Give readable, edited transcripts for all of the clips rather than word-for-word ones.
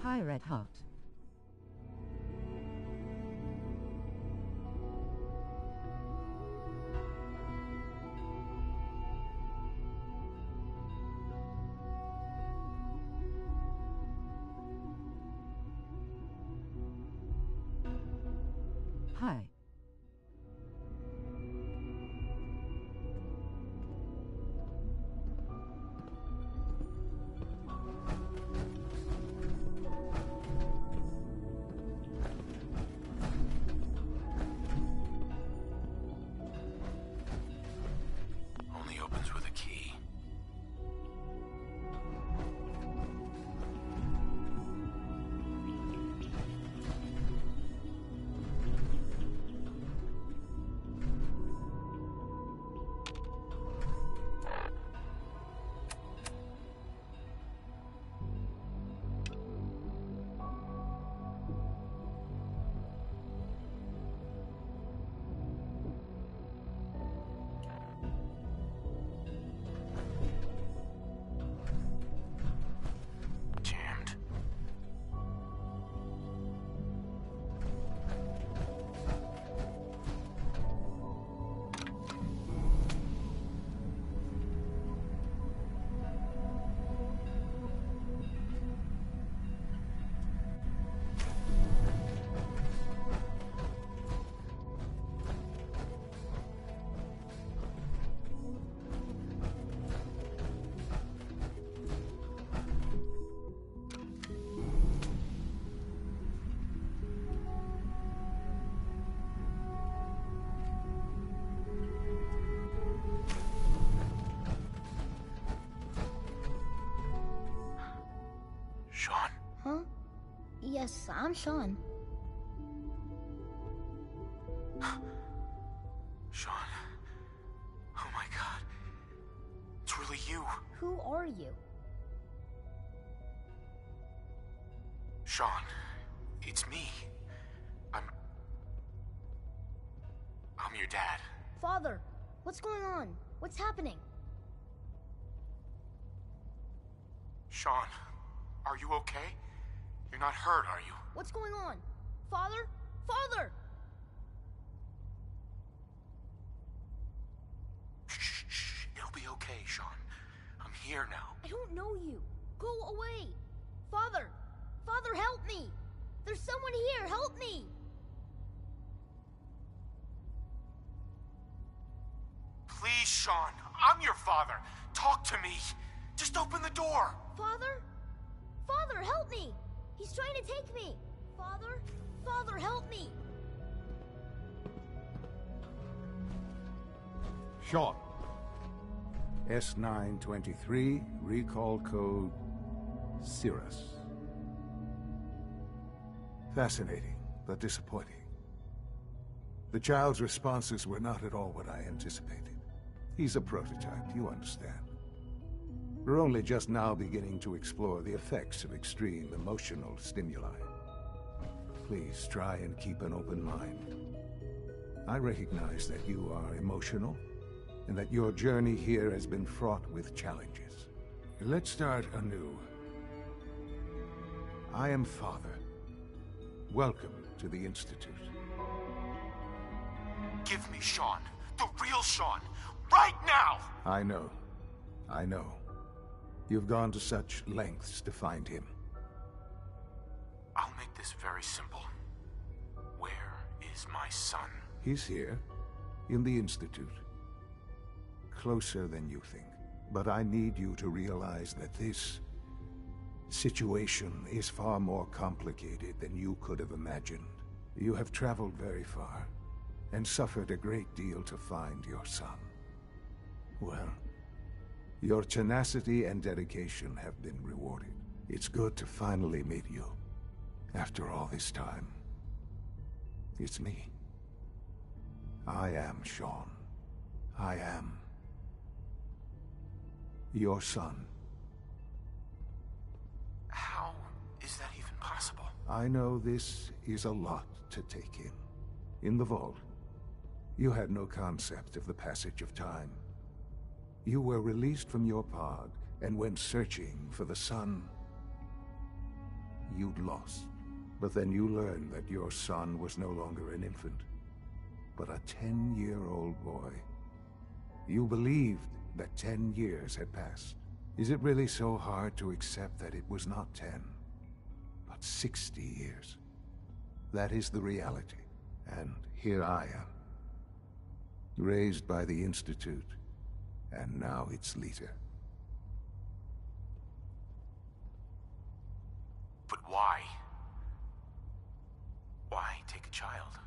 Hi, Red Heart. Hi. Only opens with a key. Jammed. Sean? Huh? Yes, I'm Sean. Sean. Oh my god. It's really you. Who are you? Sean. It's me. I'm your dad. Father, what's going on? What's happening? Sean, are you okay? You're not hurt, are you? What's going on? Father? Father! Shh. It'll be okay, Sean. I'm here now. I don't know you. Go away. Father! Father, help me! There's someone here, help me! Please, Sean. I'm your father. Talk to me. Just open the door. Father? Father, help me! He's trying to take me! Father? Father, help me! Sean. S923, recall code Cirrus. Fascinating, but disappointing. The child's responses were not at all what I anticipated. He's a prototype, you understand. We're only just now beginning to explore the effects of extreme emotional stimuli. Please try and keep an open mind. I recognize that you are emotional, and that your journey here has been fraught with challenges. Let's start anew. I am Father. Welcome to the Institute. Give me Sean. The real Sean. Right now! I know. You've gone to such lengths to find him. I'll make this very simple. Where is my son? He's here, in the Institute. Closer than you think. But I need you to realize that this situation is far more complicated than you could have imagined. You have traveled very far, and suffered a great deal to find your son. Well, Your tenacity and dedication have been rewarded. It's good to finally meet you. After all this time. It's me. I am Sean. I am your son. How is that even possible? I know this is a lot to take in. In the vault, you had no concept of the passage of time. You were released from your pod and went searching for the son you'd lost. But then you learned that your son was no longer an infant, but a 10-year-old boy. You believed that 10 years had passed. Is it really so hard to accept that it was not 10, but 60 years? That is the reality, and here I am. Raised by the Institute, and now its leader. But why? Why take a child?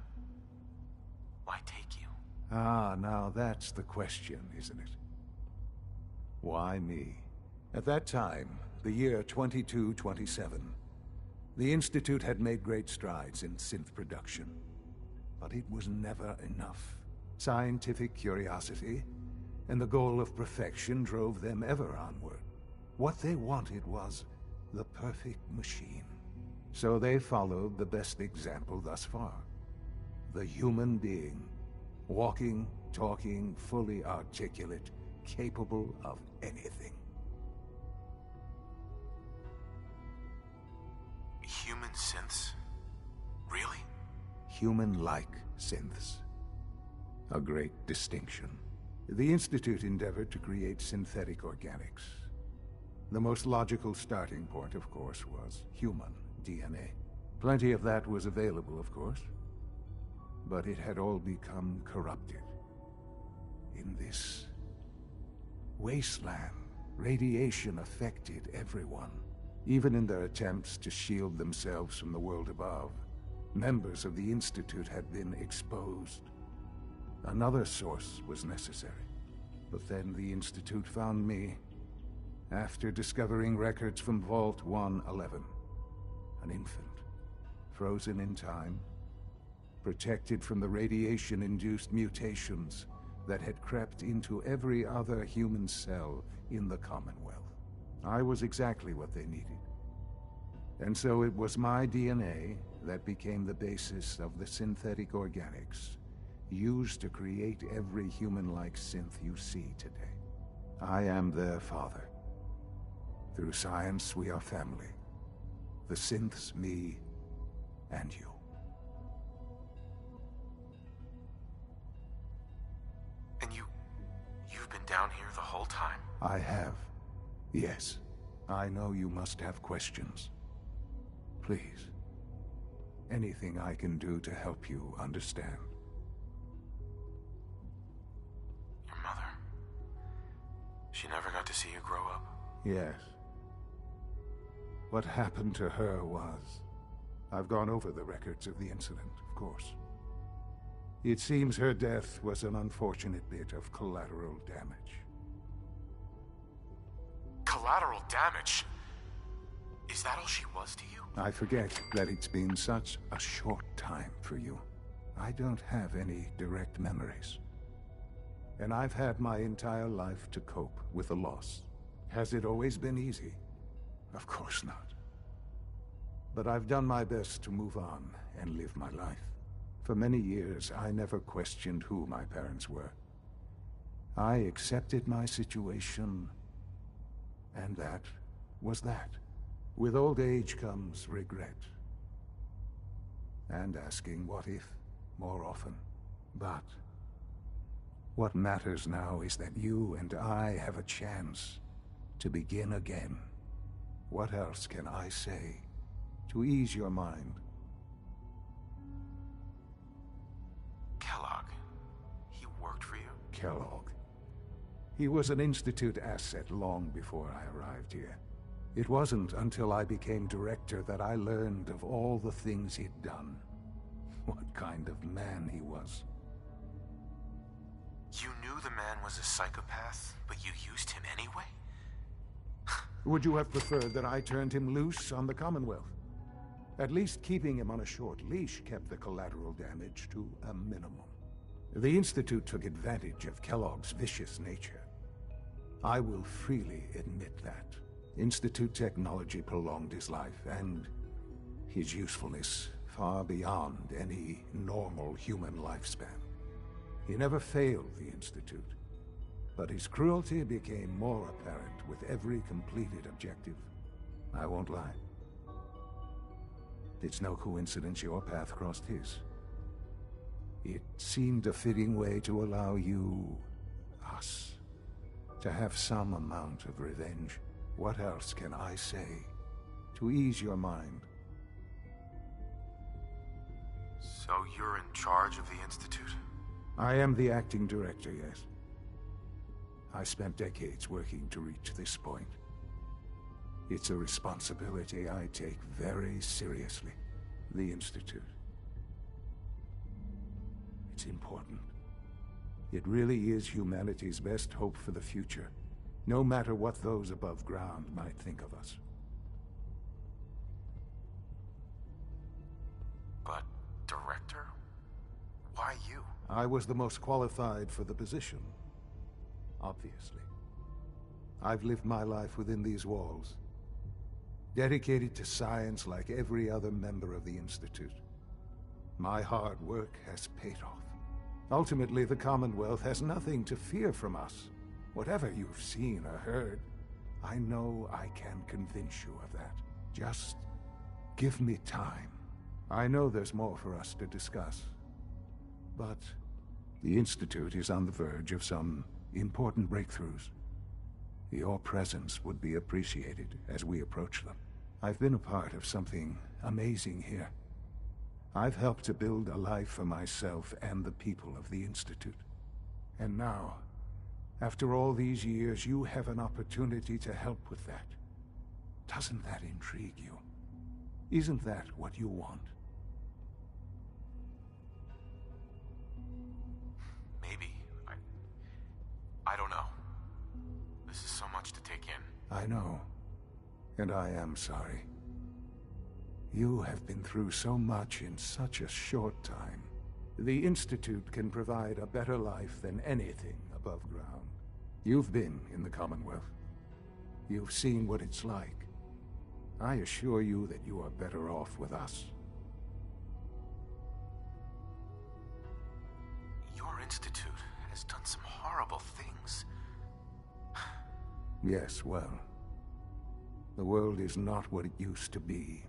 Why take you? Ah, now that's the question, isn't it? Why me? At that time, the year 2227, the Institute had made great strides in synth production. But it was never enough. Scientific curiosity and the goal of perfection drove them ever onward. What they wanted was the perfect machine. So they followed the best example thus far. The human being. Walking, talking, fully articulate, capable of anything. Human synths? Really? Human-like synths. A great distinction. The Institute endeavored to create synthetic organics. The most logical starting point, of course, was human DNA. Plenty of that was available, of course. But it had all become corrupted. In this wasteland, radiation affected everyone. Even in their attempts to shield themselves from the world above, members of the Institute had been exposed. Another source was necessary. But then the Institute found me, after discovering records from Vault 111. An infant, frozen in time, protected from the radiation-induced mutations that had crept into every other human cell in the Commonwealth. I was exactly what they needed. And so it was my DNA that became the basis of the synthetic organics used to create every human-like synth you see today. I am their father. Through science, we are family. The synths, me, and you. And you've been down here the whole time? I have. Yes. I know you must have questions. Please. Anything I can do to help you understand. Your mother. She never got to see you grow up? Yes. What happened to her was... I've gone over the records of the incident, of course. It seems her death was an unfortunate bit of collateral damage. Collateral damage? Is that all she was to you? I forget that it's been such a short time for you. I don't have any direct memories. And I've had my entire life to cope with the loss. Has it always been easy? Of course not. But I've done my best to move on and live my life. For many years, I never questioned who my parents were. I accepted my situation, and that was that. With old age comes regret. And asking what if more often. But what matters now is that you and I have a chance to begin again. What else can I say to ease your mind? Kellogg. He worked for you? Kellogg. He was an Institute asset long before I arrived here. It wasn't until I became director that I learned of all the things he'd done. What kind of man he was. You knew the man was a psychopath, but you used him anyway? Would you have preferred that I turned him loose on the Commonwealth? At least keeping him on a short leash kept the collateral damage to a minimum. The Institute took advantage of Kellogg's vicious nature. I will freely admit that. Institute technology prolonged his life, and his usefulness far beyond any normal human lifespan. He never failed the Institute, but his cruelty became more apparent with every completed objective. I won't lie. It's no coincidence your path crossed his. It seemed a fitting way to allow you, us, to have some amount of revenge. What else can I say to ease your mind? So you're in charge of the Institute? I am the acting director, yes. I spent decades working to reach this point. It's a responsibility I take very seriously. The Institute. It's important. It really is humanity's best hope for the future, no matter what those above ground might think of us. But, Director? Why you? I was the most qualified for the position, obviously. I've lived my life within these walls, dedicated to science like every other member of the Institute. My hard work has paid off. Ultimately, the Commonwealth has nothing to fear from us. Whatever you've seen or heard, I know I can convince you of that. Just give me time. I know there's more for us to discuss. But the Institute is on the verge of some important breakthroughs. Your presence would be appreciated as we approach them. I've been a part of something amazing here. I've helped to build a life for myself and the people of the Institute. And now, after all these years, you have an opportunity to help with that. Doesn't that intrigue you? Isn't that what you want? Maybe. I don't know. This is so much to take in. I know. And I am sorry. You have been through so much in such a short time. The Institute can provide a better life than anything above ground. You've been in the Commonwealth. You've seen what it's like. I assure you that you are better off with us. Your Institute has done some horrible things. Yes, well, the world is not what it used to be.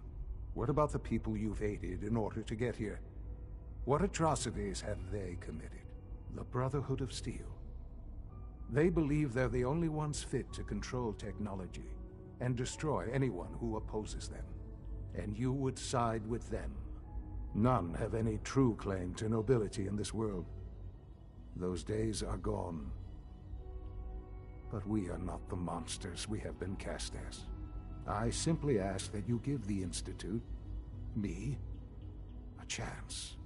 What about the people you've aided in order to get here? What atrocities have they committed? The Brotherhood of Steel. They believe they're the only ones fit to control technology and destroy anyone who opposes them. And you would side with them. None have any true claim to nobility in this world. Those days are gone. But we are not the monsters we have been cast as. I simply ask that you give the Institute, me, a chance.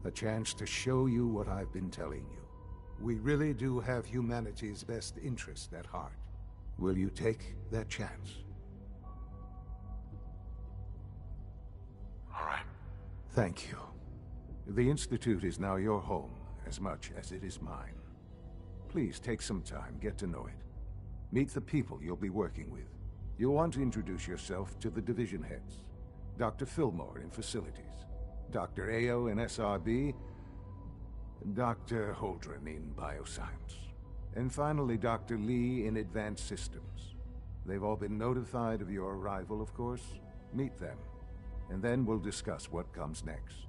A chance to show you what I've been telling you. We really do have humanity's best interest at heart. Will you take that chance? All right. Thank you. The Institute is now your home, as much as it is mine. Please take some time, get to know it. Meet the people you'll be working with. You'll want to introduce yourself to the division heads. Dr. Fillmore in Facilities, Dr. Ayo in SRB, Dr. Holdren in Bioscience, and finally Dr. Lee in Advanced Systems. They've all been notified of your arrival, of course. Meet them, and then we'll discuss what comes next.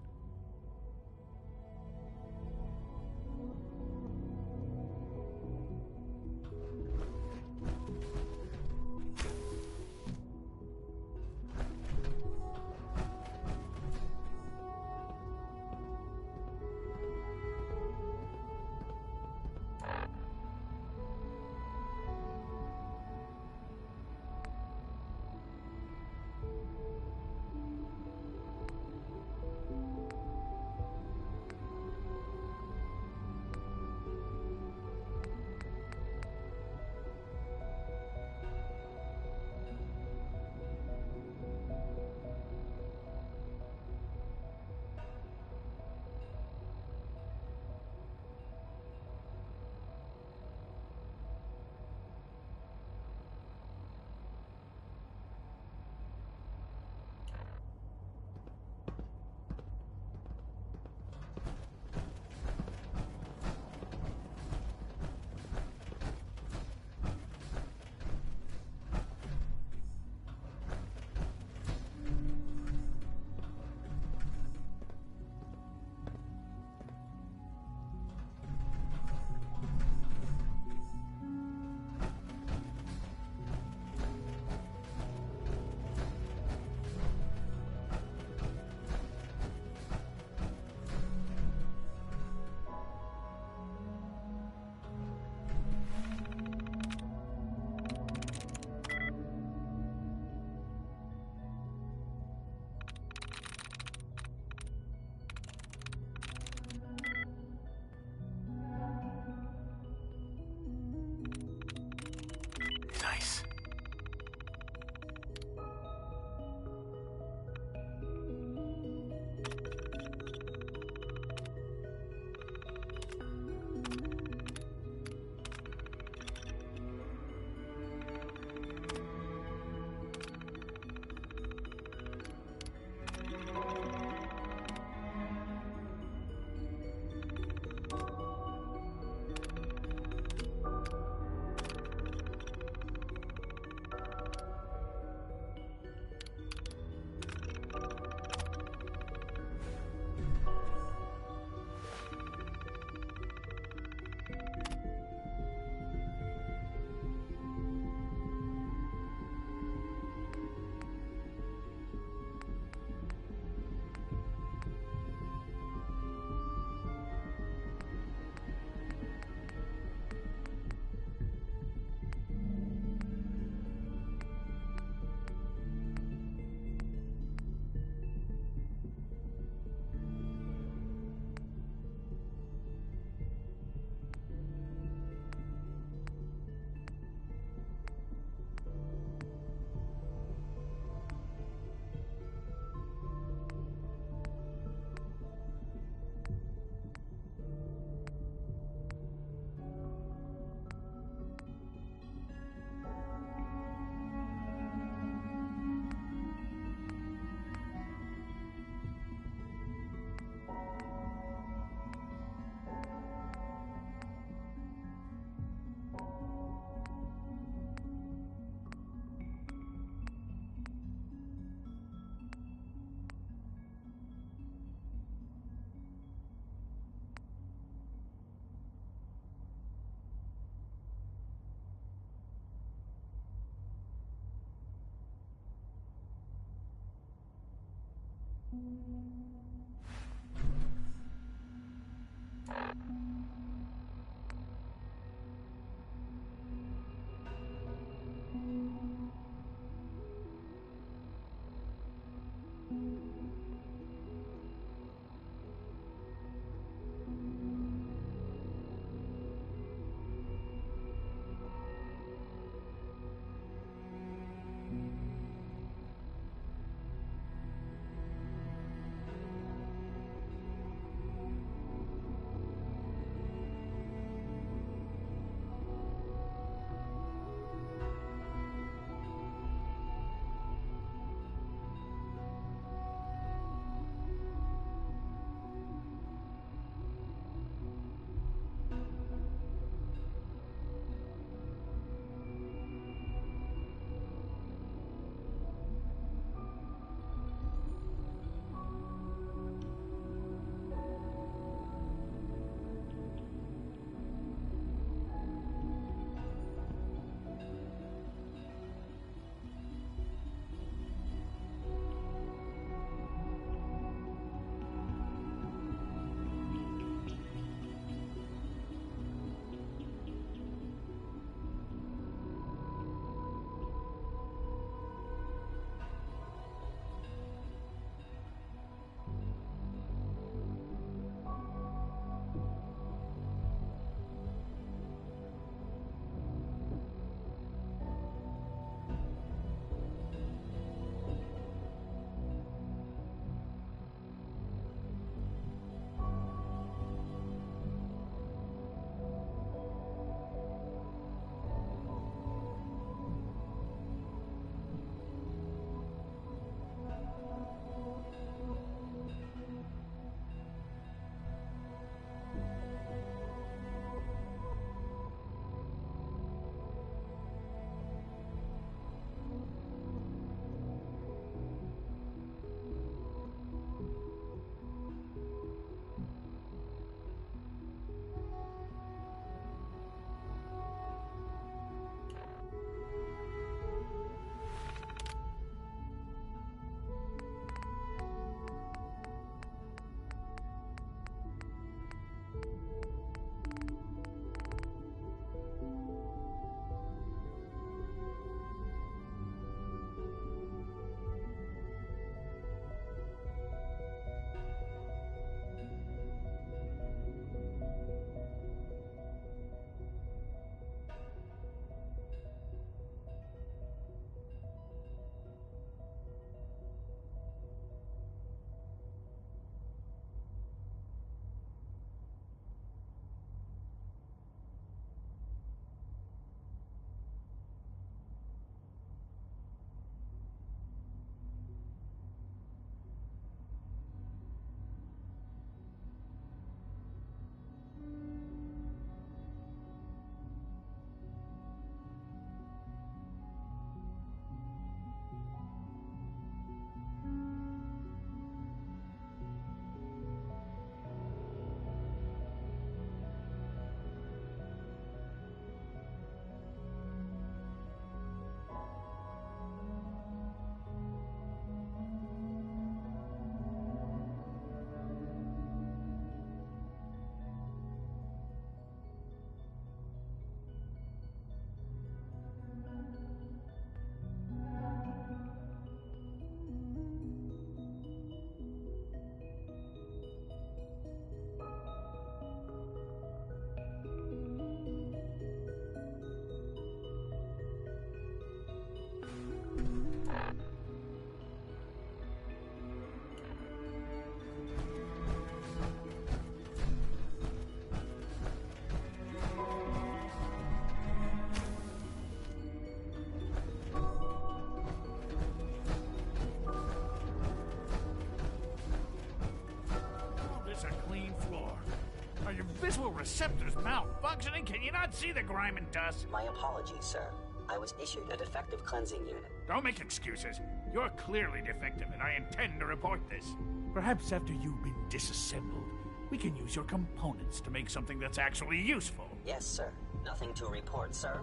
visual receptors malfunctioning? Can you not see the grime and dust? My apologies, sir. I was issued a defective cleansing unit. Don't make excuses. You're clearly defective, and I intend to report this. Perhaps after you've been disassembled, we can use your components to make something that's actually useful. Yes, sir. Nothing to report, sir.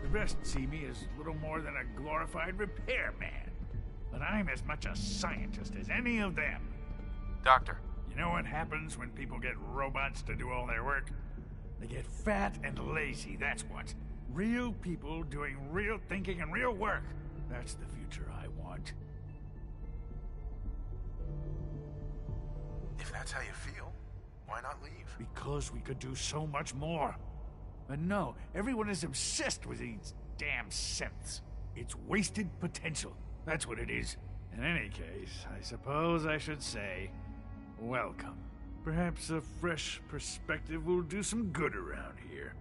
The rest see me as little more than a glorified repairman. but I'm as much a scientist as any of them. Doctor. You know what happens when people get robots to do all their work? They get fat and lazy, that's what. Real people doing real thinking and real work. That's the future I want. If that's how you feel, why not leave? Because we could do so much more. But no, everyone is obsessed with these damn synths. It's wasted potential. That's what it is. In any case, I suppose I should say, welcome. Perhaps a fresh perspective will do some good around here.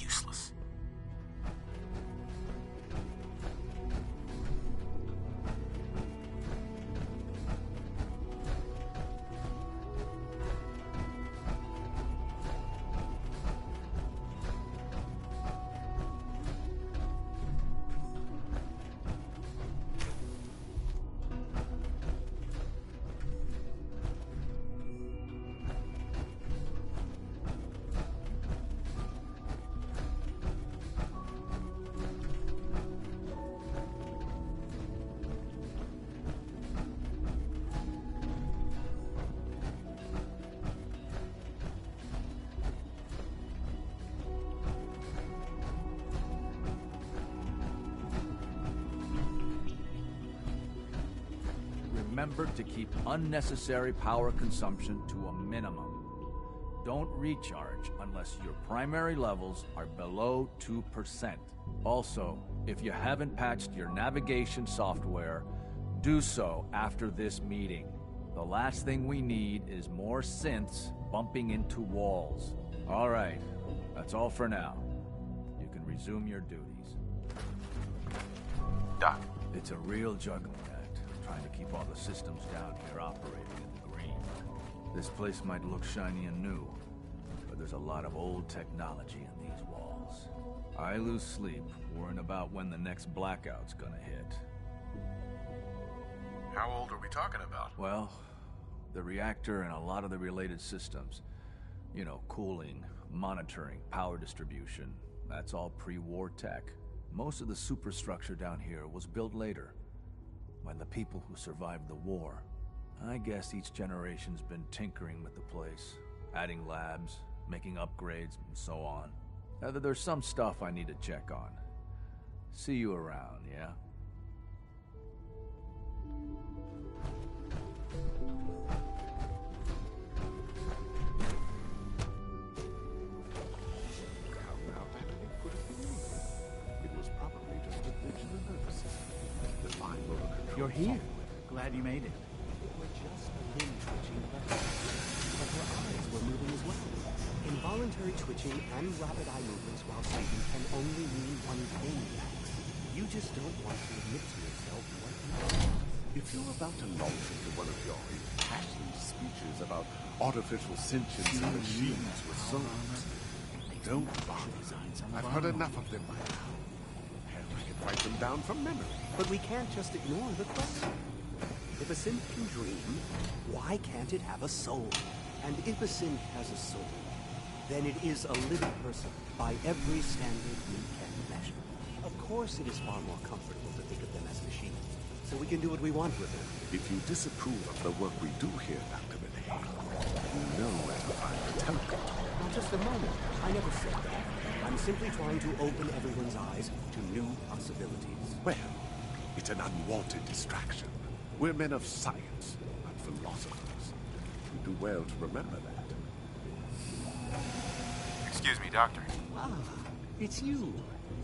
Useless. Remember to keep unnecessary power consumption to a minimum. Don't recharge unless your primary levels are below 2%. Also, if you haven't patched your navigation software, do so after this meeting. The last thing we need is more synths bumping into walls. All right, that's all for now. You can resume your duties. Doc. It's a real juggling act, trying to keep all the systems down here operating in the green. This place might look shiny and new, but there's a lot of old technology in these walls. I lose sleep worrying about when the next blackout's gonna hit. How old are we talking about? Well, the reactor and a lot of the related systems. You know, cooling, monitoring, power distribution. That's all pre-war tech. Most of the superstructure down here was built later, when the people who survived the war. I guess each generation's been tinkering with the place, adding labs, making upgrades, and so on. There's some stuff I need to check on. See you around, yeah? You're here. Glad you made it. We're just a limb twitching left. But her eyes were moving as well. Involuntary twitching and rapid eye movements while typing can only mean one thing, Max. You just don't want to admit to yourself what you are. If you're about to launch into one of your impassioned speeches about artificial sentience and machines with souls, don't bother. I've heard enough of them by now. Hell, I can write them down from memory. But we can't just ignore the question. If a synth can dream, why can't it have a soul? And if a synth has a soul, then it is a living person by every standard we can measure. Of course it is far more comfortable to think of them as machines, so we can do what we want with them. If you disapprove of the work we do here, Dr. Benay, you know where to find the telescope. Now, just a moment. I never said that. I'm simply trying to open everyone's eyes to new possibilities. Well, it's an unwanted distraction. We're men of science, not philosophers. You do well to remember that. Excuse me, Doctor. Ah, it's you.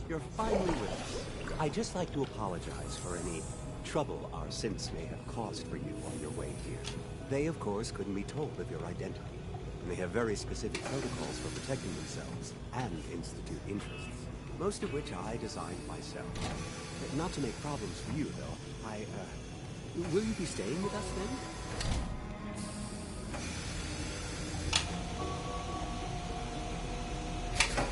You're finally with us. I'd just like to apologize for any trouble our synths may have caused for you on your way here. They, of course, couldn't be told of your identity, and they have very specific protocols for protecting themselves and Institute interests, most of which I designed myself. Not to make problems for you, though. Will you be staying with us then?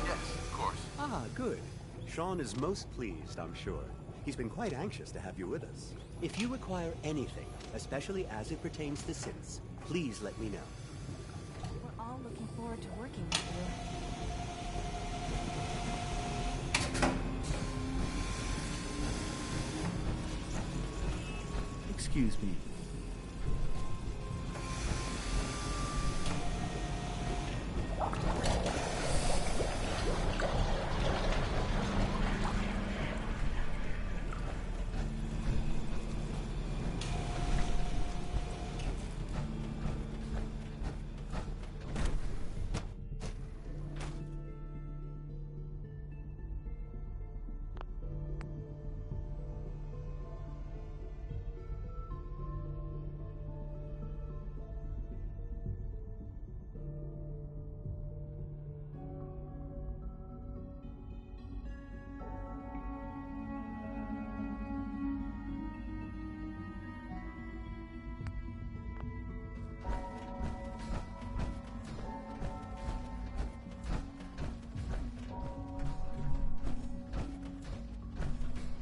Yes, of course. Ah, good. Sean is most pleased, I'm sure. He's been quite anxious to have you with us. If you require anything, especially as it pertains to synths, please let me know. We're all looking forward to working with you. Excuse me.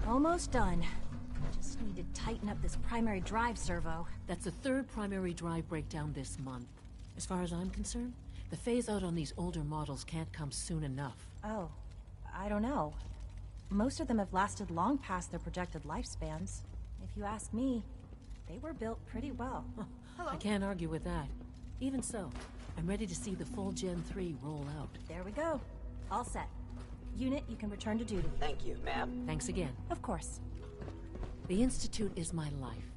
Almost done. Just need to tighten up this primary drive servo. That's the third primary drive breakdown this month. As far as I'm concerned, the phase-out on these older models can't come soon enough. Oh, I don't know. Most of them have lasted long past their projected lifespans. If you ask me, they were built pretty well. I can't argue with that. Even so, I'm ready to see the full Gen 3 roll out. There we go. All set. Unit, you can return to duty. Thank you, ma'am. Thanks again. Of course. The Institute is my life.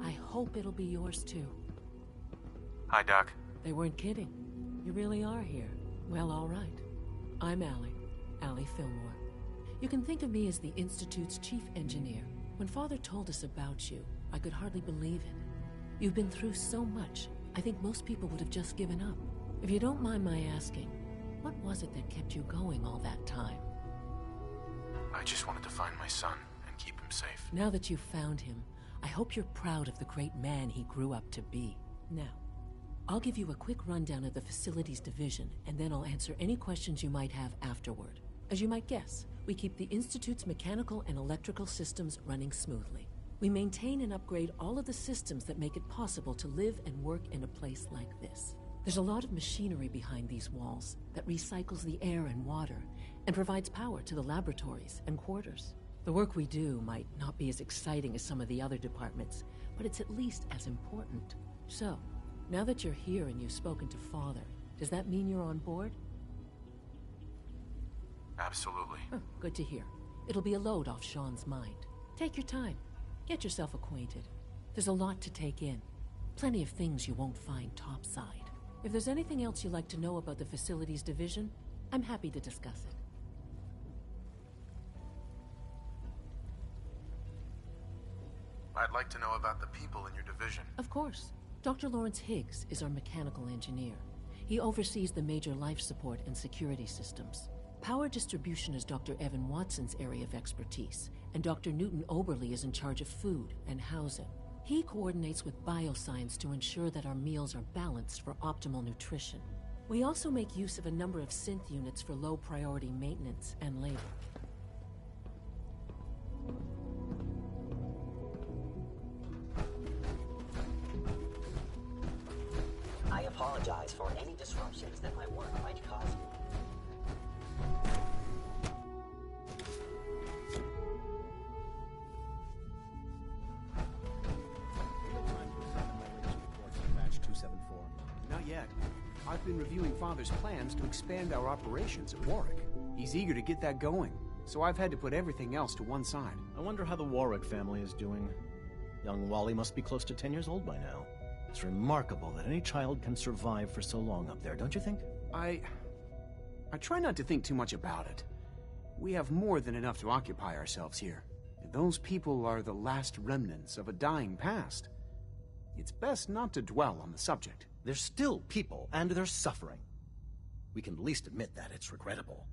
I hope it'll be yours too. Hi, Doc. They weren't kidding. You really are here. Well, all right. I'm Allie Fillmore. You can think of me as the Institute's chief engineer. When Father told us about you, I could hardly believe it. You've been through so much, I think most people would have just given up. If you don't mind my asking, what was it that kept you going all that time? I just wanted to find my son and keep him safe. Now that you've found him, I hope you're proud of the great man he grew up to be. Now, I'll give you a quick rundown of the Facilities Division, and then I'll answer any questions you might have afterward. As you might guess, we keep the Institute's mechanical and electrical systems running smoothly. We maintain and upgrade all of the systems that make it possible to live and work in a place like this. There's a lot of machinery behind these walls that recycles the air and water and provides power to the laboratories and quarters. The work we do might not be as exciting as some of the other departments, but it's at least as important. So, now that you're here and you've spoken to Father, does that mean you're on board? Absolutely. Oh, good to hear. It'll be a load off Sean's mind. Take your time. Get yourself acquainted. There's a lot to take in. Plenty of things you won't find topside. If there's anything else you'd like to know about the Facilities Division, I'm happy to discuss it. I'd like to know about the people in your division. Of course. Dr. Lawrence Higgs is our mechanical engineer. He oversees the major life support and security systems. Power distribution is Dr. Evan Watson's area of expertise, and Dr. Newton Oberly is in charge of food and housing. He coordinates with bioscience to ensure that our meals are balanced for optimal nutrition. We also make use of a number of synth units for low-priority maintenance and labor. I apologize for any disruptions that my work might cause you. Not yet. I've been reviewing Father's plans to expand our operations at Warwick. He's eager to get that going, so I've had to put everything else to one side. I wonder how the Warwick family is doing. Young Wally must be close to 10 years old by now. It's remarkable that any child can survive for so long up there, don't you think? I try not to think too much about it. We have more than enough to occupy ourselves here. Those people are the last remnants of a dying past. It's best not to dwell on the subject. They're still people, and they're suffering. We can at least admit that it's regrettable.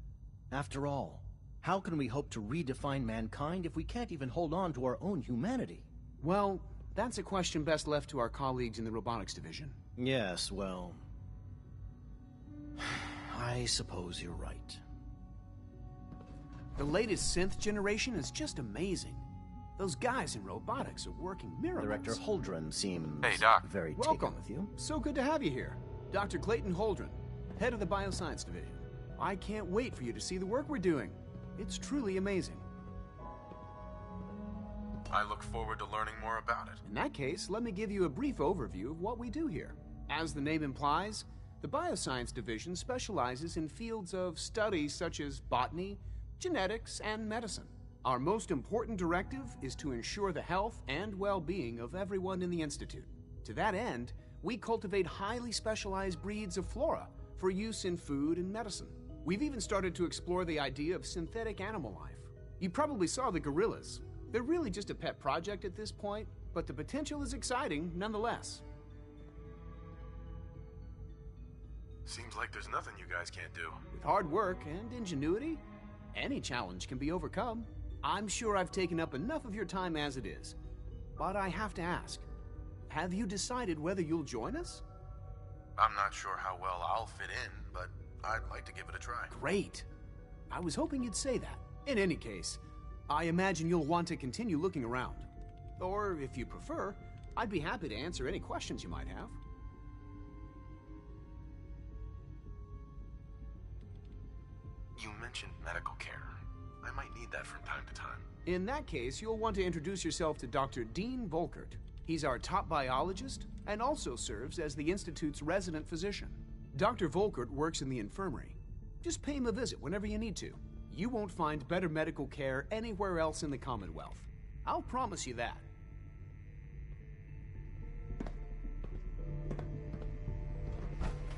After all, how can we hope to redefine mankind if we can't even hold on to our own humanity? Well, that's a question best left to our colleagues in the robotics division. Yes, well... I suppose you're right. The latest synth generation is just amazing. Those guys in robotics are working miracles. Director Holdren seems Hey, Doc. very Welcome. taken with you. So good to have you here. Dr. Clayton Holdren, head of the Bioscience Division. I can't wait for you to see the work we're doing. It's truly amazing. I look forward to learning more about it. In that case, let me give you a brief overview of what we do here. As the name implies, the Bioscience Division specializes in fields of study such as botany, genetics, and medicine. Our most important directive is to ensure the health and well-being of everyone in the Institute. To that end, we cultivate highly specialized breeds of flora for use in food and medicine. We've even started to explore the idea of synthetic animal life. You probably saw the gorillas. They're really just a pet project at this point, but the potential is exciting nonetheless. Seems like there's nothing you guys can't do. With hard work and ingenuity, any challenge can be overcome. I'm sure I've taken up enough of your time as it is. But I have to ask, have you decided whether you'll join us? I'm not sure how well I'll fit in, but I'd like to give it a try. Great. I was hoping you'd say that. In any case, I imagine you'll want to continue looking around. Or, if you prefer, I'd be happy to answer any questions you might have. You mentioned medical care. I might need that from time to time. In that case, you'll want to introduce yourself to Dr. Dean Volkert. He's our top biologist and also serves as the Institute's resident physician. Dr. Volkert works in the infirmary. Just pay him a visit whenever you need to. You won't find better medical care anywhere else in the Commonwealth. I'll promise you that.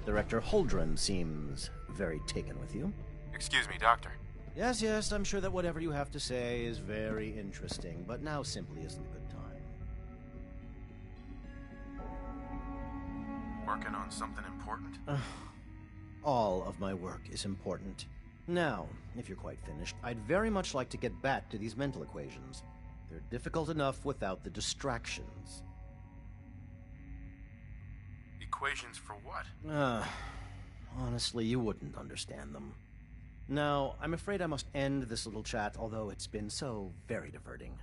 Director Holdren seems very taken with you. Excuse me, Doctor. Yes, I'm sure that whatever you have to say is very interesting, but now simply isn't a good time. Working on something important? All of my work is important. Now, if you're quite finished, I'd very much like to get back to these mental equations. They're difficult enough without the distractions. Equations for what? Honestly, you wouldn't understand them. Now, I'm afraid I must end this little chat, although it's been so very diverting.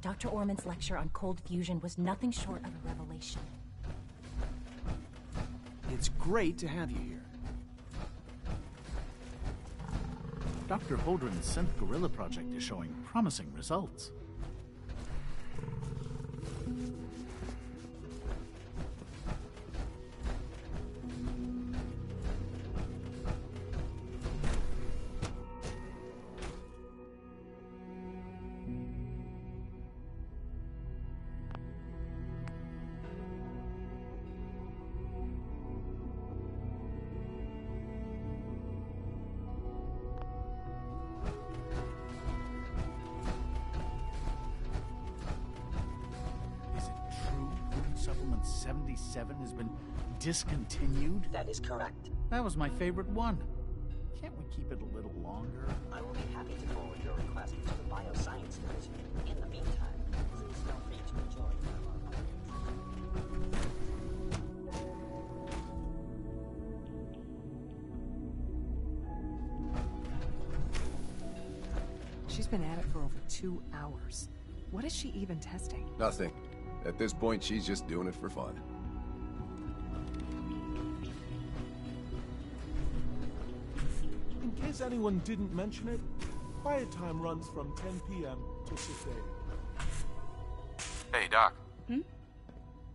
Dr. Orman's lecture on cold fusion was nothing short of a revelation. It's great to have you here. Dr. Holdren's Synth Gorilla project is showing promising results. Supplement 77 has been discontinued? That is correct. That was my favorite one. Can't we keep it a little longer? I will be happy to forward your request to the Bioscience Division. In the meantime, please feel free to enjoy She's been at it for over 2 hours. What is she even testing? Nothing. At this point, she's just doing it for fun. In case anyone didn't mention it, quiet time runs from 10 p.m. to 6 a.m. Hey, Doc.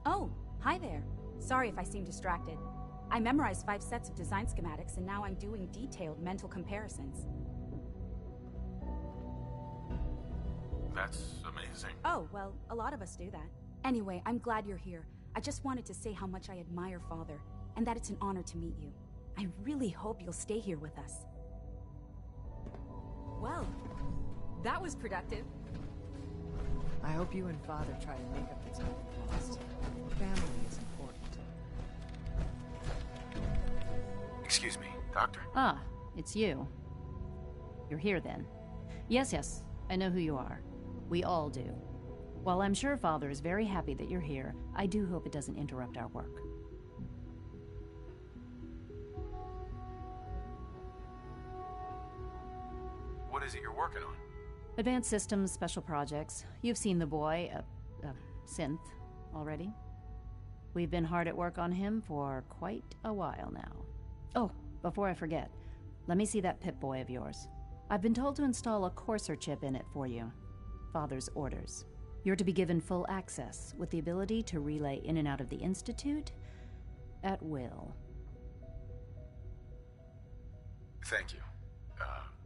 Oh, hi there. Sorry if I seem distracted. I memorized 5 sets of design schematics, and now I'm doing detailed mental comparisons. That's amazing. Oh, well, a lot of us do that. Anyway, I'm glad you're here. I just wanted to say how much I admire Father, and that it's an honor to meet you. I really hope you'll stay here with us. Well, that was productive. I hope you and Father try to make up the time lost. Family is important. Excuse me, Doctor? Ah, it's you. You're here then. Yes, I know who you are. We all do. While I'm sure Father is very happy that you're here, I do hope it doesn't interrupt our work. What is it you're working on? Advanced Systems, Special Projects. You've seen the boy, Synth, already. We've been hard at work on him for quite a while now. Oh, before I forget, let me see that Pip-Boy of yours. I've been told to install a Courser chip in it for you. Father's orders. You're to be given full access, with the ability to relay in and out of the Institute at will. Thank you.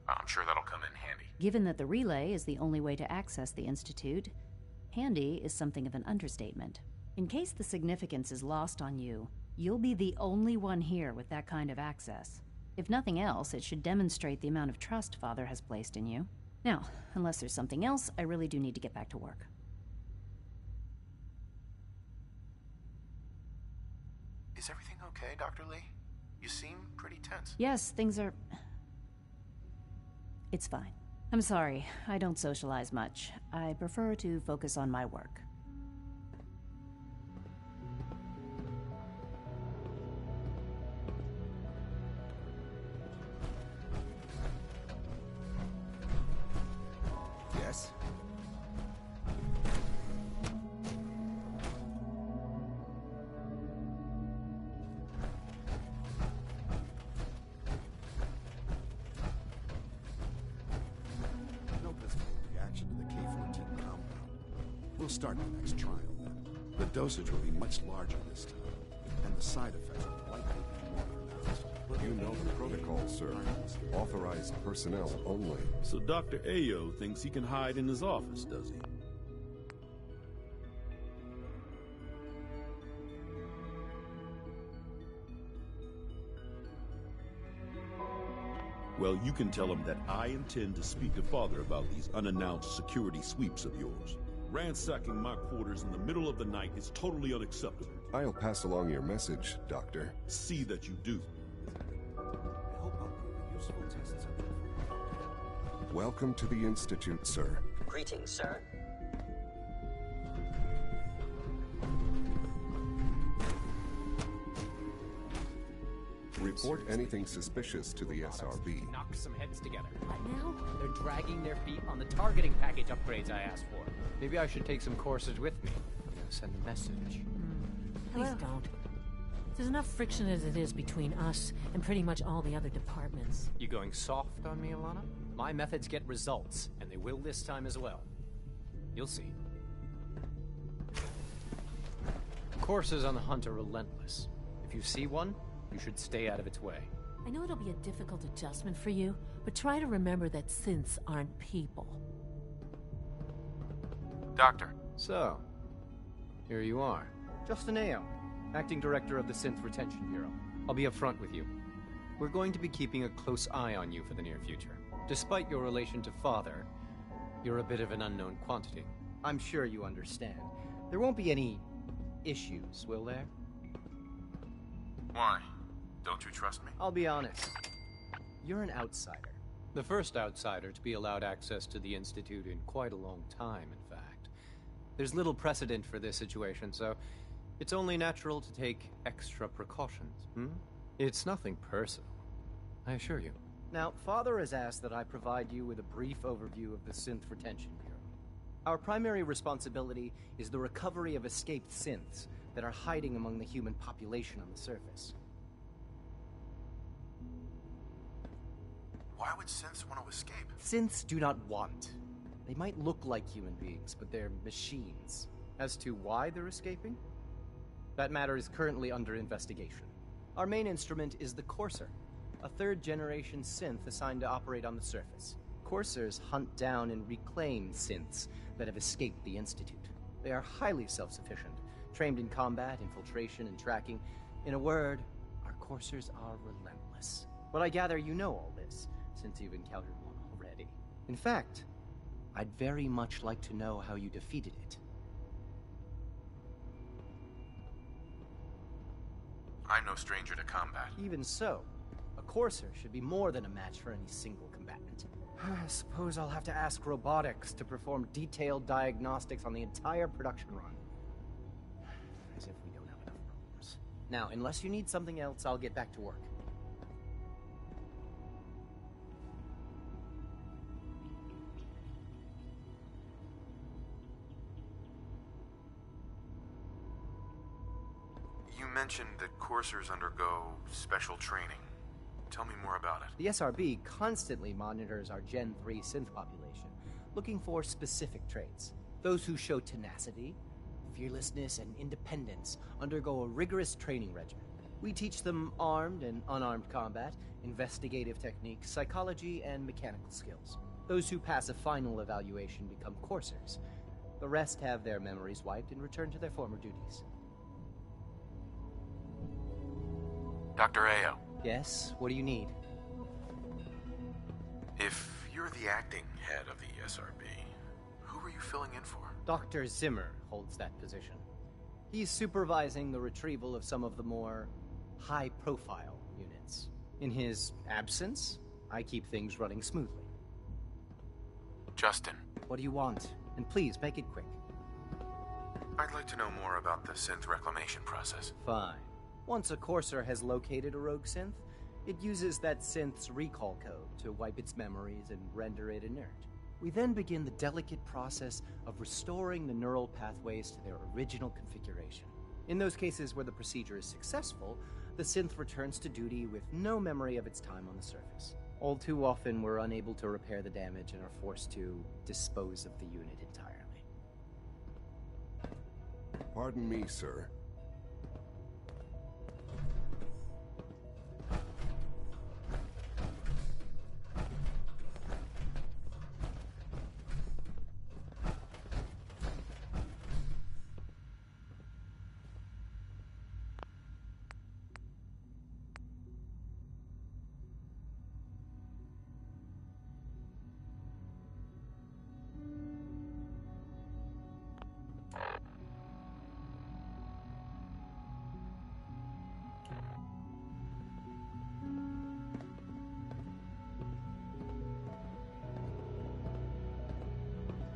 I'm sure that'll come in handy. Given that the relay is the only way to access the Institute, handy is something of an understatement. In case the significance is lost on you, you'll be the only one here with that kind of access. If nothing else, it should demonstrate the amount of trust Father has placed in you. Now, unless there's something else, I really do need to get back to work. Is everything okay, Dr. Lee? You seem pretty tense. Yes, things are... It's fine. I'm sorry, I don't socialize much. I prefer to focus on my work. Yes? No visible reaction to the K-14 compound. We'll start the next trial then. The dosage will be much larger this time, and the side effects will likely be more pronounced. You know the protocol, sir. Authorized personnel only. So Dr. Ayo thinks he can hide in his office, does he? Well, you can tell him that I intend to speak to Father about these unannounced security sweeps of yours. Ransacking my quarters in the middle of the night is totally unacceptable. I'll pass along your message, Doctor. See that you do. Welcome to the Institute, sir. Greetings, sir. Report anything suspicious to the SRB. Knock some heads together. What now? They're dragging their feet on the targeting package upgrades I asked for. Maybe I should take some courses with me. Send a message. Please don't. There's enough friction as it is between us and pretty much all the other departments. You going soft on me, Alana? My methods get results, and they will this time as well. You'll see. Courses on the hunt are relentless. If you see one, you should stay out of its way. I know it'll be a difficult adjustment for you, but try to remember that synths aren't people. Doctor. So, here you are. Justin Ayo, Acting Director of the Synth Retention Bureau. I'll be upfront with you. We're going to be keeping a close eye on you for the near future. Despite your relation to Father, you're a bit of an unknown quantity. I'm sure you understand. There won't be any issues, will there? Why? Don't you trust me? I'll be honest. You're an outsider. The first outsider to be allowed access to the Institute in quite a long time, in fact. There's little precedent for this situation, so it's only natural to take extra precautions, It's nothing personal, I assure you. Now, Father has asked that I provide you with a brief overview of the Synth Retention Bureau. Our primary responsibility is the recovery of escaped synths that are hiding among the human population on the surface. Why would synths want to escape? Synths do not want. They might look like human beings, but they're machines. As to why they're escaping? That matter is currently under investigation. Our main instrument is the Courser, a third-generation synth assigned to operate on the surface. Coursers hunt down and reclaim synths that have escaped the Institute. They are highly self-sufficient, trained in combat, infiltration, and tracking. In a word, our Coursers are relentless. But I gather you know all this, since you've encountered one already. In fact, I'd very much like to know how you defeated it. I'm no stranger to combat. Even so, a Courser should be more than a match for any single combatant. I suppose I'll have to ask robotics to perform detailed diagnostics on the entire production run. As if we don't have enough problems. Now, unless you need something else, I'll get back to work. You mentioned that coursers undergo special training. Tell me more about it. The SRB constantly monitors our Gen 3 synth population, looking for specific traits. Those who show tenacity, fearlessness, and independence undergo a rigorous training regimen. We teach them armed and unarmed combat, investigative techniques, psychology, and mechanical skills. Those who pass a final evaluation become coursers. The rest have their memories wiped and return to their former duties. Dr. Ayo. Yes? What do you need? If you're the acting head of the SRB, who are you filling in for? Dr. Zimmer holds that position. He's supervising the retrieval of some of the more high-profile units. In his absence, I keep things running smoothly. Justin. What do you want? And please, make it quick. I'd like to know more about the synth reclamation process. Fine. Once a Courser has located a rogue synth, it uses that synth's recall code to wipe its memories and render it inert. We then begin the delicate process of restoring the neural pathways to their original configuration. In those cases where the procedure is successful, the synth returns to duty with no memory of its time on the surface. All too often, we're unable to repair the damage and are forced to dispose of the unit entirely. Pardon me, sir.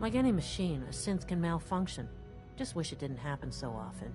Like any machine, a synth can malfunction. Just wish it didn't happen so often.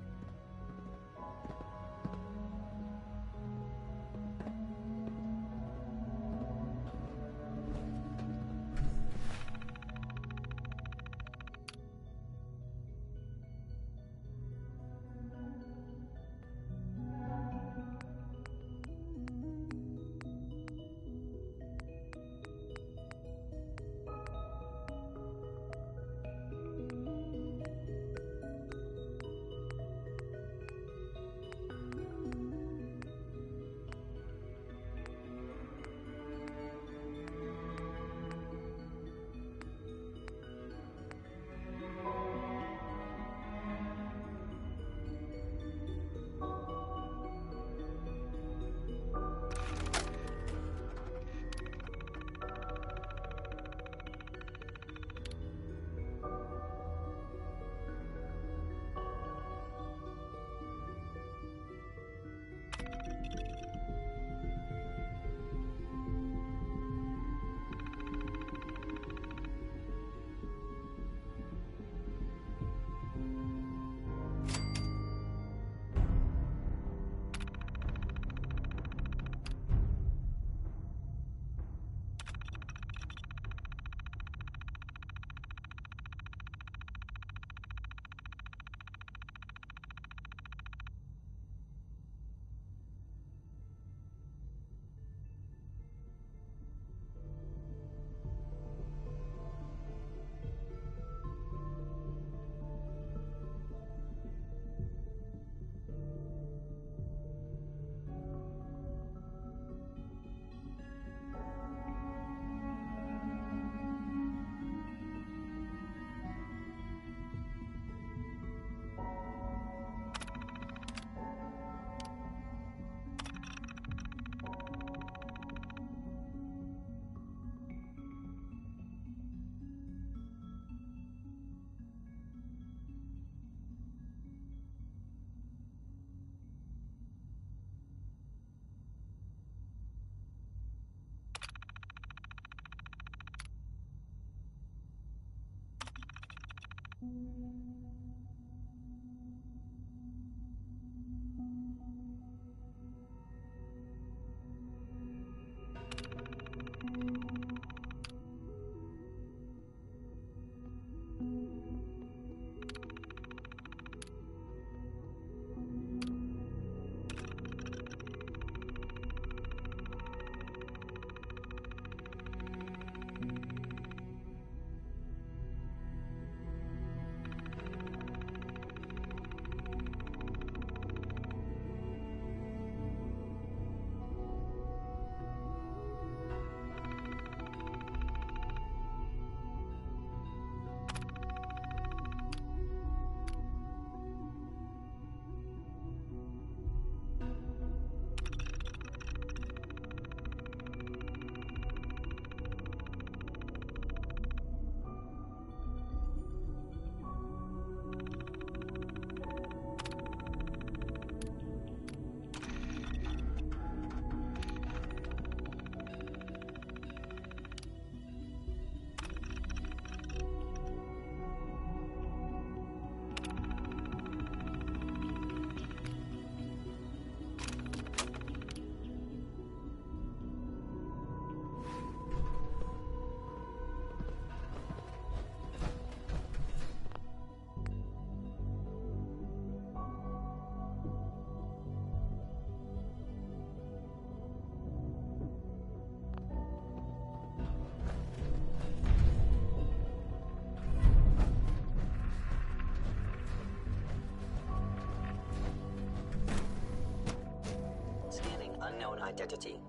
Unknown identity.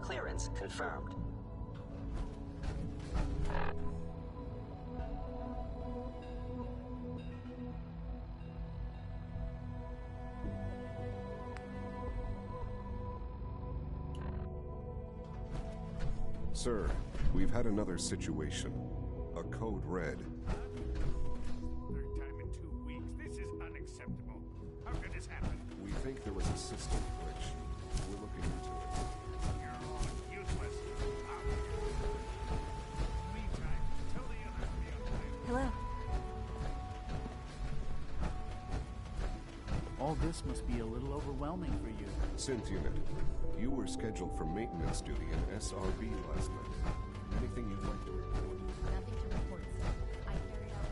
Clearance confirmed. Sir, we've had another situation. A code red. Third time in 2 weeks. This is unacceptable. How could this happen? We think there was a system glitch. We're looking into it. You're all useless. Meantime, tell the others to be on time. Hello. All this must be a little overwhelming for you. Synth unit, you were scheduled for maintenance duty in SRB last night. Anything you'd like to report? Nothing to report, sir. I carried out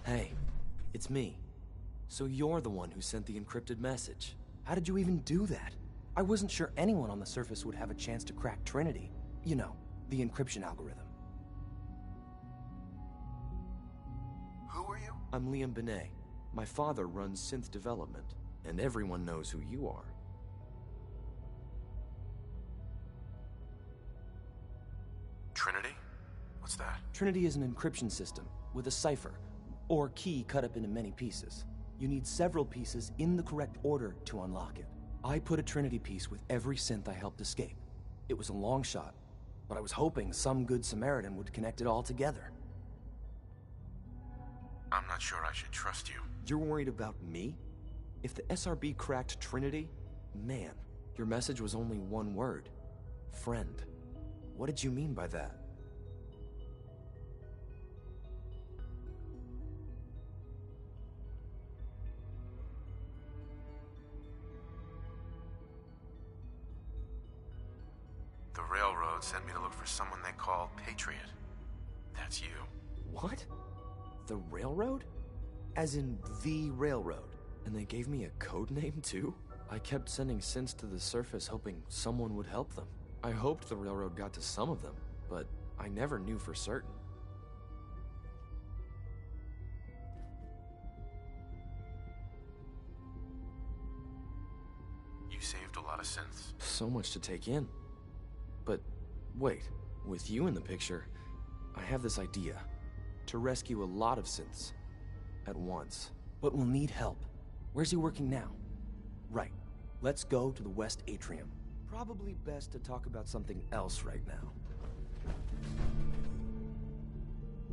Hey, it's me. So you're the one who sent the encrypted message. How did you even do that? I wasn't sure anyone on the surface would have a chance to crack Trinity. You know, the encryption algorithm. Who are you? I'm Liam Benet. My father runs synth development, and everyone knows who you are. Trinity? What's that? Trinity is an encryption system with a cipher, or key cut up into many pieces. You need several pieces in the correct order to unlock it. I put a Trinity piece with every synth I helped escape. It was a long shot, but I was hoping some good Samaritan would connect it all together. I'm not sure I should trust you. You're worried about me? If the SRB cracked Trinity, man, your message was only one word. Friend. What did you mean by that? The railroad sent me to look for someone they call Patriot. That's you. What? The railroad? As in the railroad? And they gave me a code name too? I kept sending synths to the surface hoping someone would help them. I hoped the railroad got to some of them, but I never knew for certain. You saved a lot of synths. So much to take in. But wait, with you in the picture, I have this idea. To rescue a lot of synths at once. But we'll need help. Where's he working now? Right. Let's go to the West Atrium. Probably best to talk about something else right now.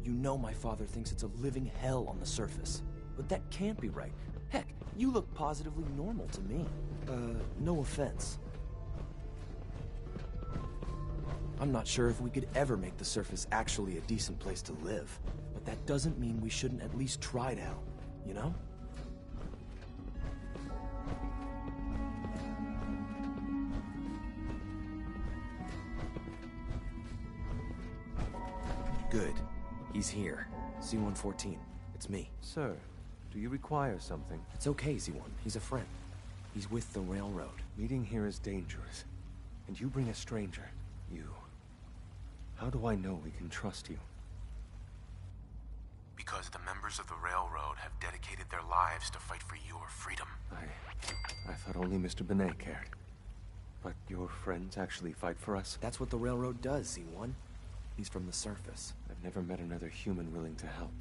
You know my father thinks it's a living hell on the surface. But that can't be right. Heck, you look positively normal to me. No offense. I'm not sure if we could ever make the surface actually a decent place to live. But that doesn't mean we shouldn't at least try to help, you know? Good. He's here. C-114. It's me. Sir, do you require something? It's okay, Z1. He's a friend. He's with the railroad. Meeting here is dangerous. And you bring a stranger. You. How do I know we can trust you? Because the members of the railroad have dedicated their lives to fight for your freedom. I thought only Mr. Benet cared. But your friends actually fight for us? That's what the railroad does, Z1. He's from the surface. I've never met another human willing to help.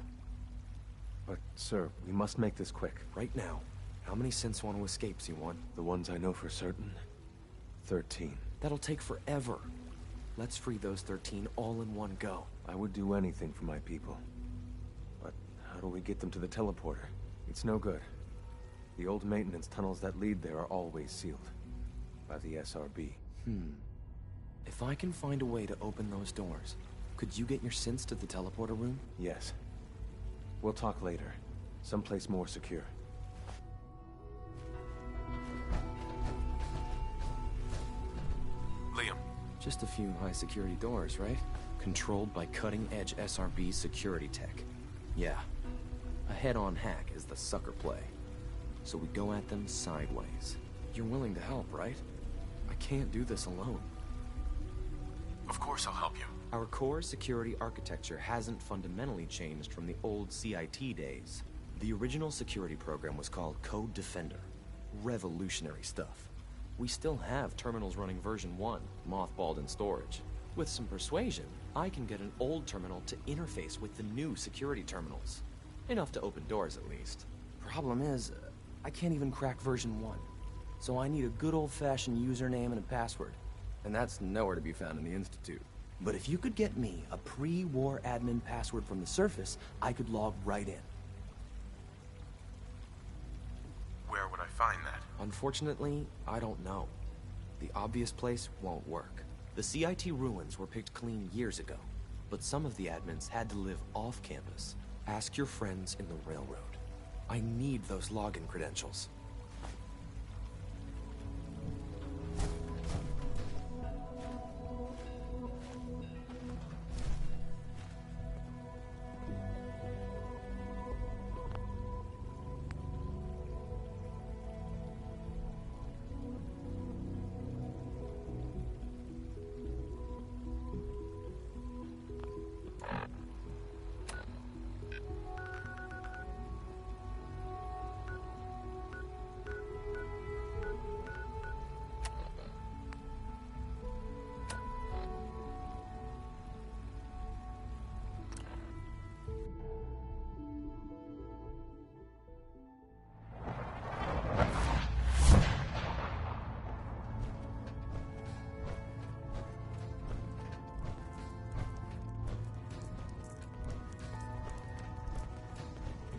But, sir, we must make this quick. Right now. How many synths want to escape, Z1? The ones I know for certain. 13. That'll take forever. Let's free those 13 all in one go. I would do anything for my people. But how do we get them to the teleporter? It's no good. The old maintenance tunnels that lead there are always sealed. By the SRB. If I can find a way to open those doors, could you get your synths to the teleporter room? Yes. We'll talk later. Someplace more secure. Liam. Just a few high-security doors, right? Controlled by cutting-edge SRB security tech. Yeah. A head-on hack is the sucker play. So we go at them sideways. You're willing to help, right? I can't do this alone. Of course I'll help you. Our core security architecture hasn't fundamentally changed from the old CIT days. The original security program was called Code Defender. Revolutionary stuff. We still have terminals running version 1, mothballed in storage. With some persuasion, I can get an old terminal to interface with the new security terminals. Enough to open doors, at least. Problem is, I can't even crack version 1. So I need a good old-fashioned username and a password. And that's nowhere to be found in the Institute. But if you could get me a pre-war admin password from the surface, I could log right in. Where would I find that? Unfortunately, I don't know. The obvious place won't work. The CIT ruins were picked clean years ago, but some of the admins had to live off campus. Ask your friends in the railroad. I need those login credentials.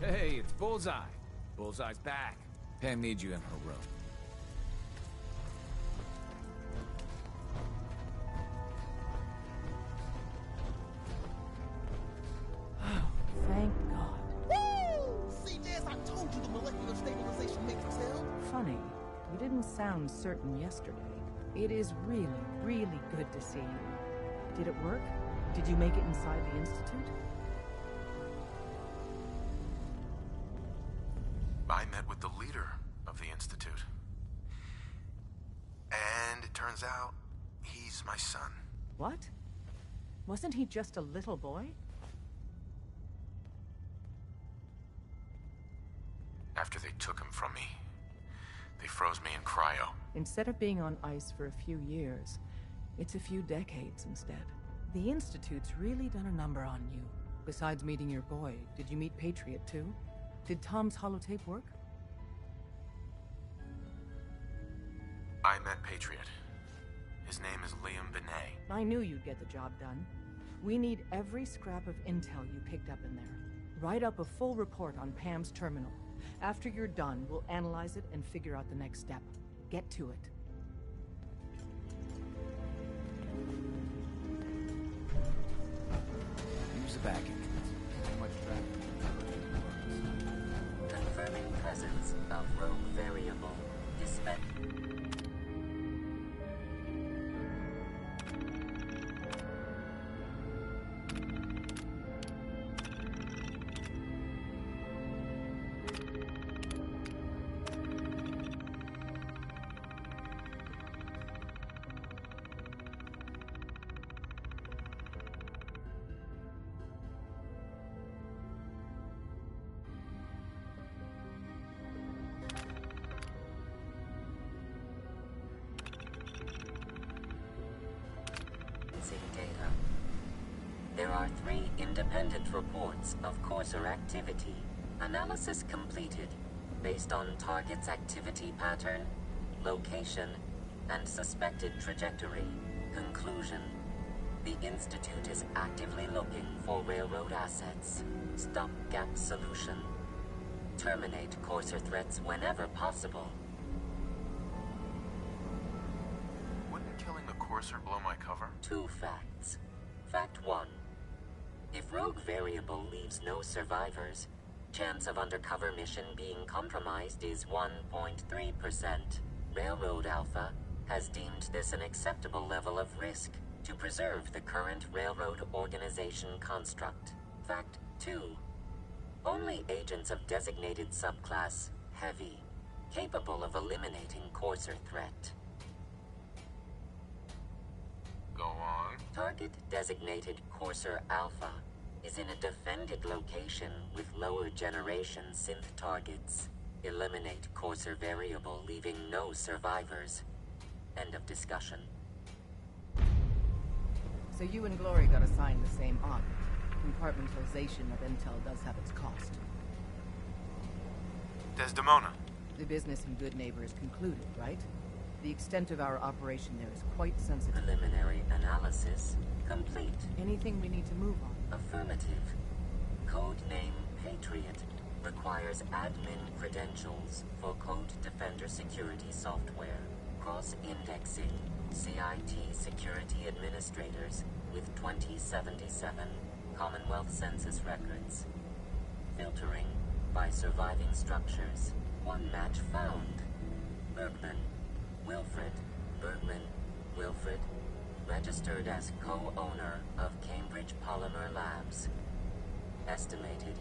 Hey, it's Bullseye. Bullseye's back. Pam needs you in her room. Thank God. Woo! See, Jess, I told you the molecular stabilization matrix held. Funny, you didn't sound certain yesterday. It is really, really good to see you. Did it work? Did you make it inside the Institute? I met with the leader of the Institute. And it turns out, he's my son. What? Wasn't he just a little boy? After they took him from me, they froze me in cryo. Instead of being on ice for a few years, it's a few decades instead. The Institute's really done a number on you. Besides meeting your boy, did you meet Patriot too? Did Tom's holotape work? I knew you'd get the job done. We need every scrap of intel you picked up in there. Write up a full report on Pam's terminal. After you're done, we'll analyze it and figure out the next step. Get to it. Use the back entrance. How much traffic? Confirming presence of rogue variable. Dispense. Data. There are 3 independent reports of courser activity. Analysis completed based on target's activity pattern, location, and suspected trajectory. Conclusion. The Institute is actively looking for railroad assets. Stopgap solution. Terminate courser threats whenever possible. Courser blow my cover? 2 facts. Fact 1. If Rogue Variable leaves no survivors, chance of undercover mission being compromised is 1.3%. Railroad Alpha has deemed this an acceptable level of risk to preserve the current railroad organization construct. Fact 2. Only agents of designated subclass Heavy capable of eliminating courser threat. Go on. Target designated Courser Alpha is in a defended location with lower generation synth targets. Eliminate Courser Variable, leaving no survivors. End of discussion. So you and Glory got assigned the same honor. Compartmentalization of intel does have its cost. Desdemona. The business in Good Neighbor is concluded, right? The extent of our operation there is quite sensitive. Preliminary analysis complete. Anything we need to move on? Affirmative. Codename Patriot requires admin credentials for Code Defender security software. Cross-indexing CIT security administrators with 2077 Commonwealth Census records. Filtering by surviving structures. 1 match found. Bergman. Wilfred Bergman Wilfred, registered as co-owner of Cambridge Polymer Labs. Estimated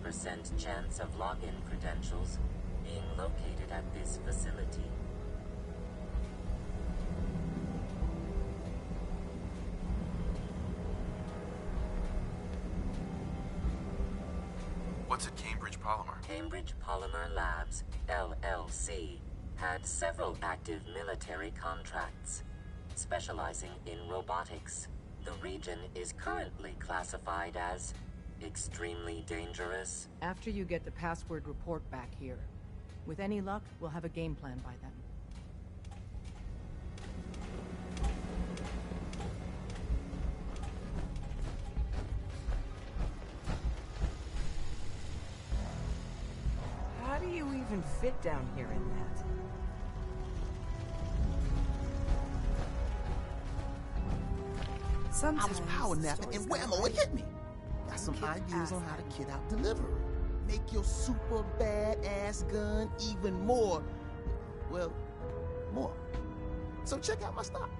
81% chance of login credentials being located at this facility. What's at Cambridge Polymer? Cambridge Polymer Labs, LLC, had several active military contracts, specializing in robotics. The region is currently classified as extremely dangerous. After you get the password report back here, with any luck, we'll have a game plan by then. How do you even fit down here in that? I was power napping and whammo, it hit me. Got some ideas on how to kit out delivery. Make your super badass gun even more, well, more. So check out my stock.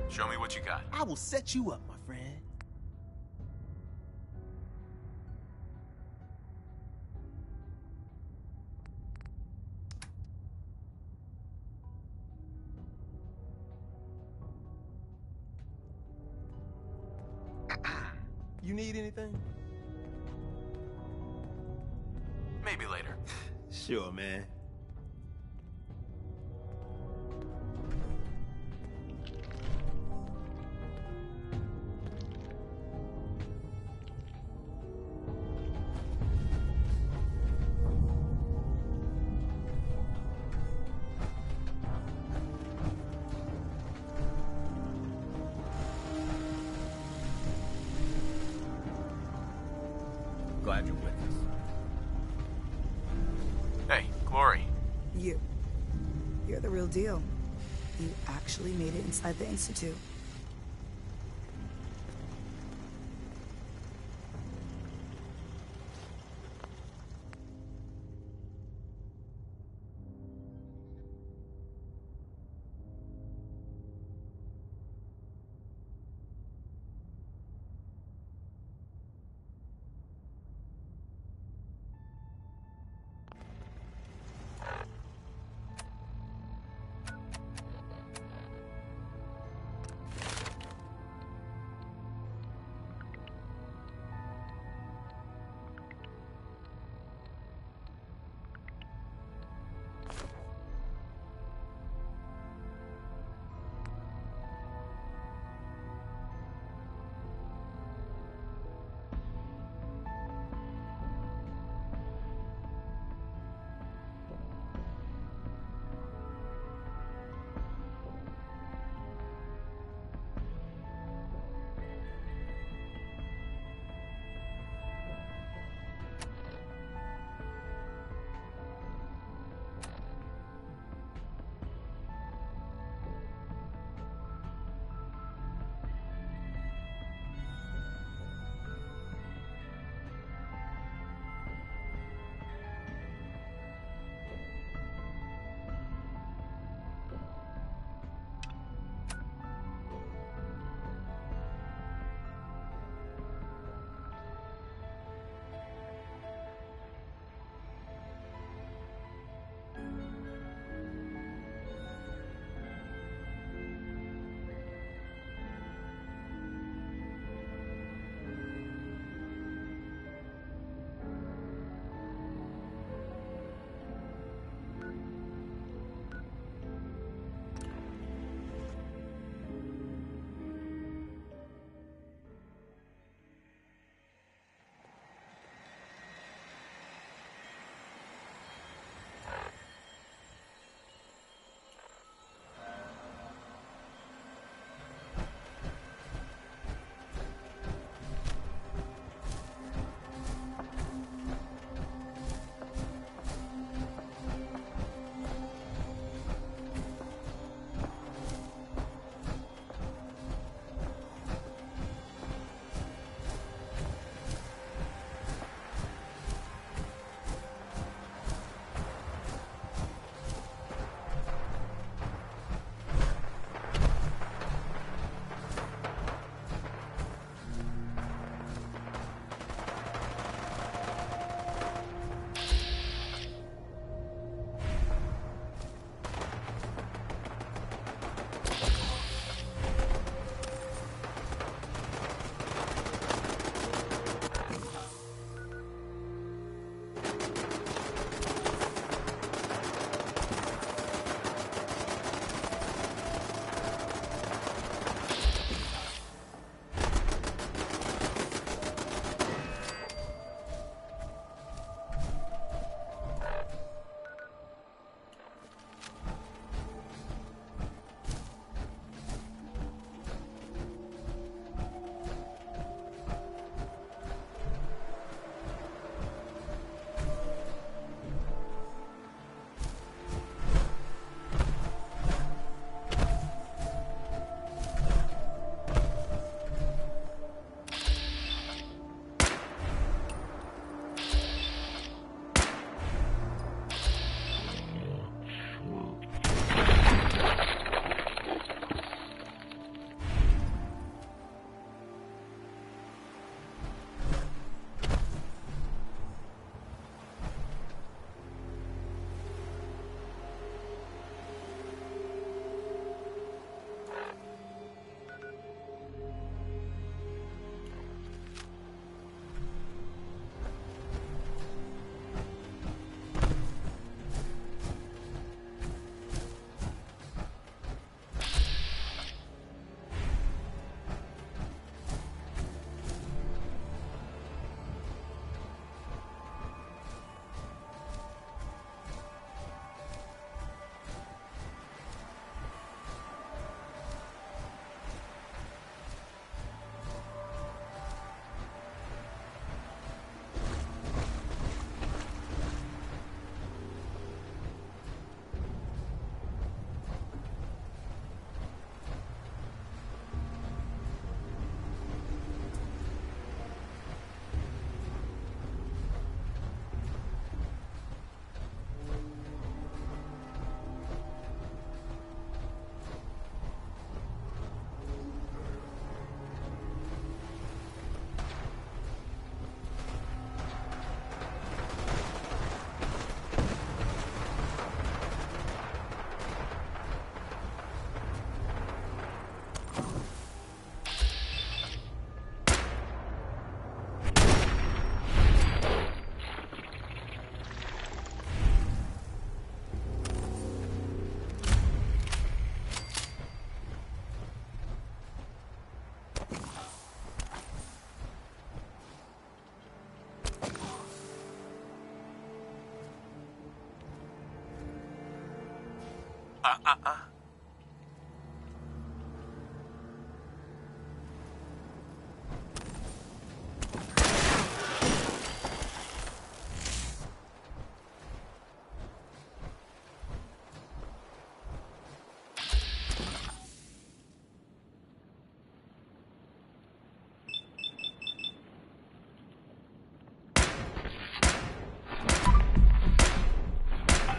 Show me what you got. I will set you up, my friend. You need anything? Maybe later. Sure, man. Glad you're with us. Hey, Glory. You're the real deal. You actually made it inside the Institute.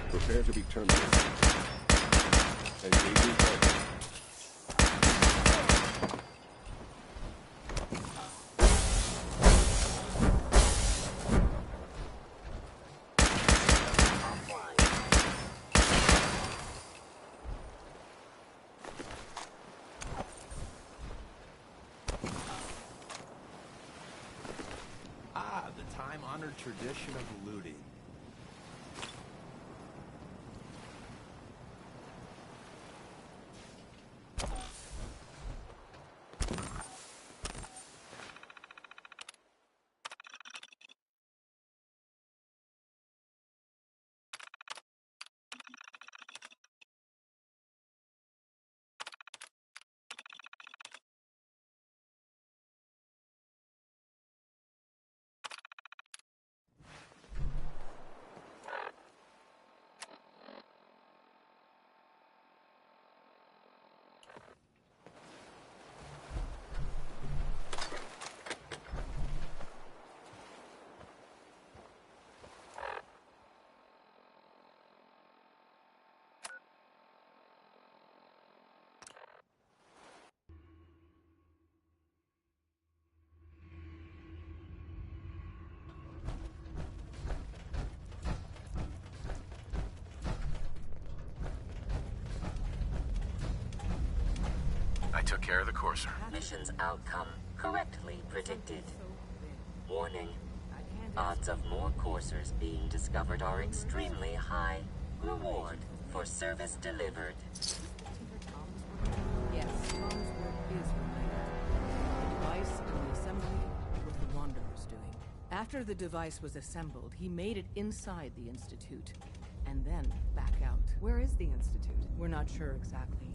Prepare to be terminated. Engaging target. Ah, the time-honored tradition of looting. I took care of the courser. Mission's outcome correctly predicted. Warning. Odds of more coursers being discovered are extremely high. Reward for service delivered. Yes, Tom's work is related. The device and the assembly was the Wanderer's doing. After the device was assembled, he made it inside the Institute, and then back out. Where is the Institute? We're not sure exactly.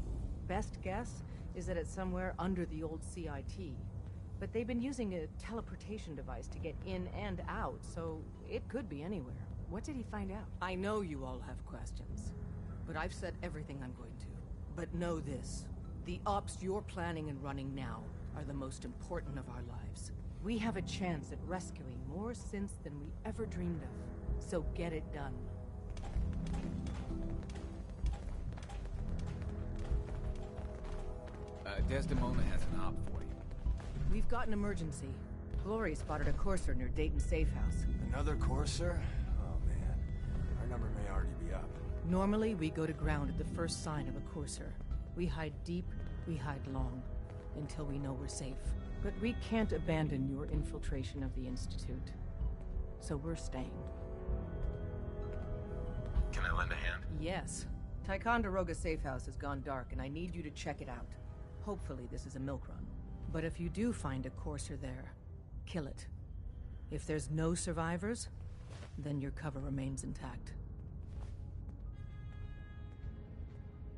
Best guess is that it's somewhere under the old CIT. But they've been using a teleportation device to get in and out, so it could be anywhere. What did he find out? I know you all have questions, but I've said everything I'm going to. But know this, the ops you're planning and running now are the most important of our lives. We have a chance at rescuing more synths than we ever dreamed of, so get it done. Desdemona has an op for you. We've got an emergency. Glory spotted a courser near Dayton Safe House. Another courser? Oh man, our number may already be up. Normally, we go to ground at the first sign of a courser. We hide deep, we hide long, until we know we're safe. But we can't abandon your infiltration of the Institute. So we're staying. Can I lend a hand? Yes. Ticonderoga Safe House has gone dark, and I need you to check it out. Hopefully this is a milk run. But if you do find a courser there, kill it. If there's no survivors, then your cover remains intact.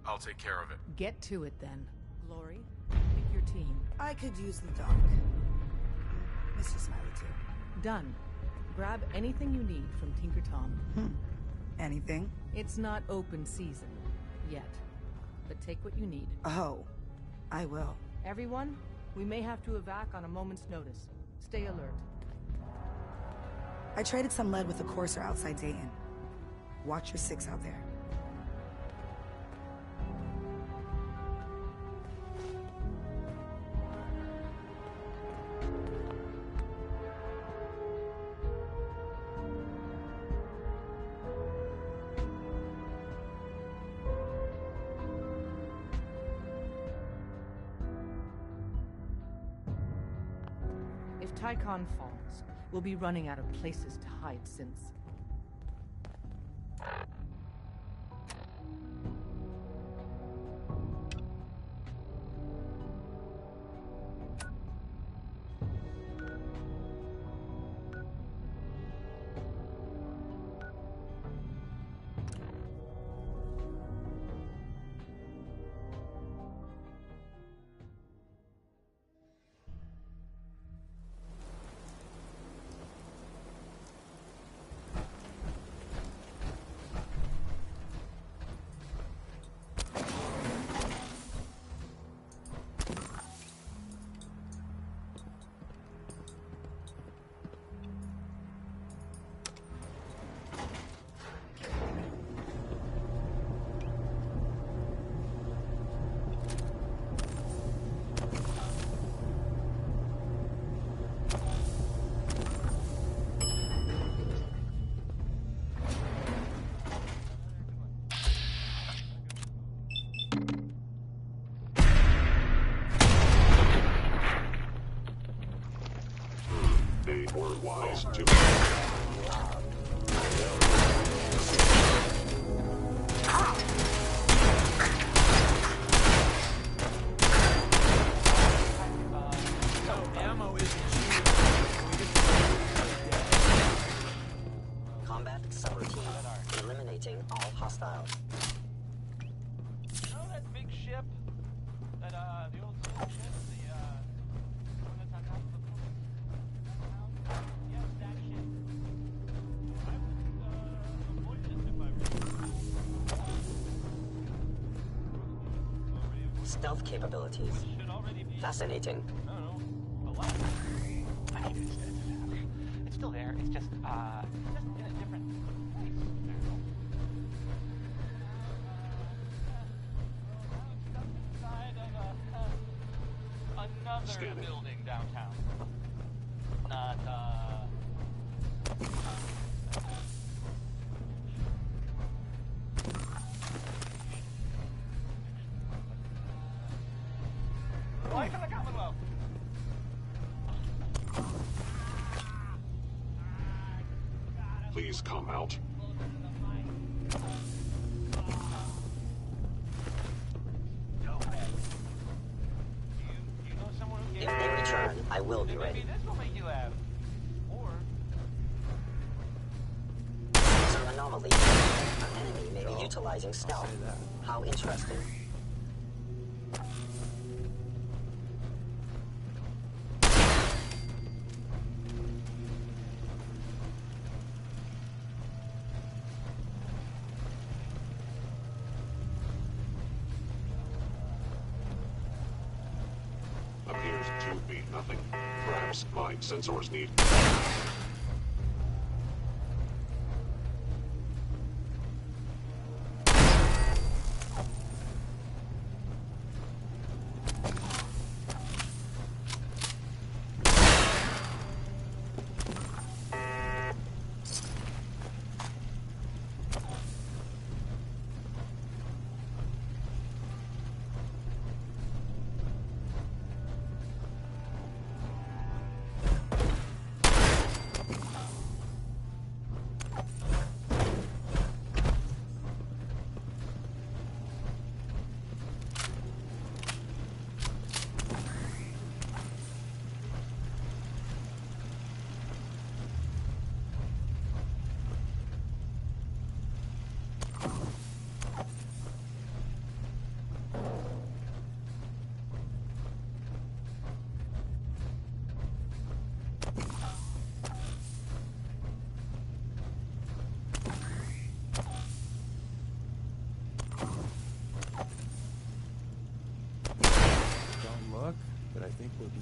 I'll take care of it. Get to it then. Glory, pick your team. I could use the dog. Mr. Smiley too. Done. Grab anything you need from Tinker Tom. Anything? It's not open season yet, but take what you need. Oh, I will. Everyone, we may have to evac on a moment's notice. Stay alert. I traded some lead with a courser outside Dayton. Watch your six out there. If Tycon falls, we'll be running out of places to hide synths. They were wise to... Combat subroutine. Eliminating all hostiles. You know that big ship? That, the old ship? The, one that's on top of the pool? Yes, that ship. I would, avoid this if I were... Stealth capabilities. Fascinating. It's still there. It's just in a different place. Inside of another building downtown. Not Life in the Commonwealth. Please come out. If they return, I will be ready. This will make you laugh. Or User anomaly. An enemy may be utilizing stealth. How interesting. Appears to be nothing. Perhaps my sensors need... Don't look, but I think we'll be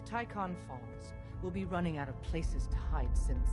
Tycon falls, we'll be running out of places to hide since.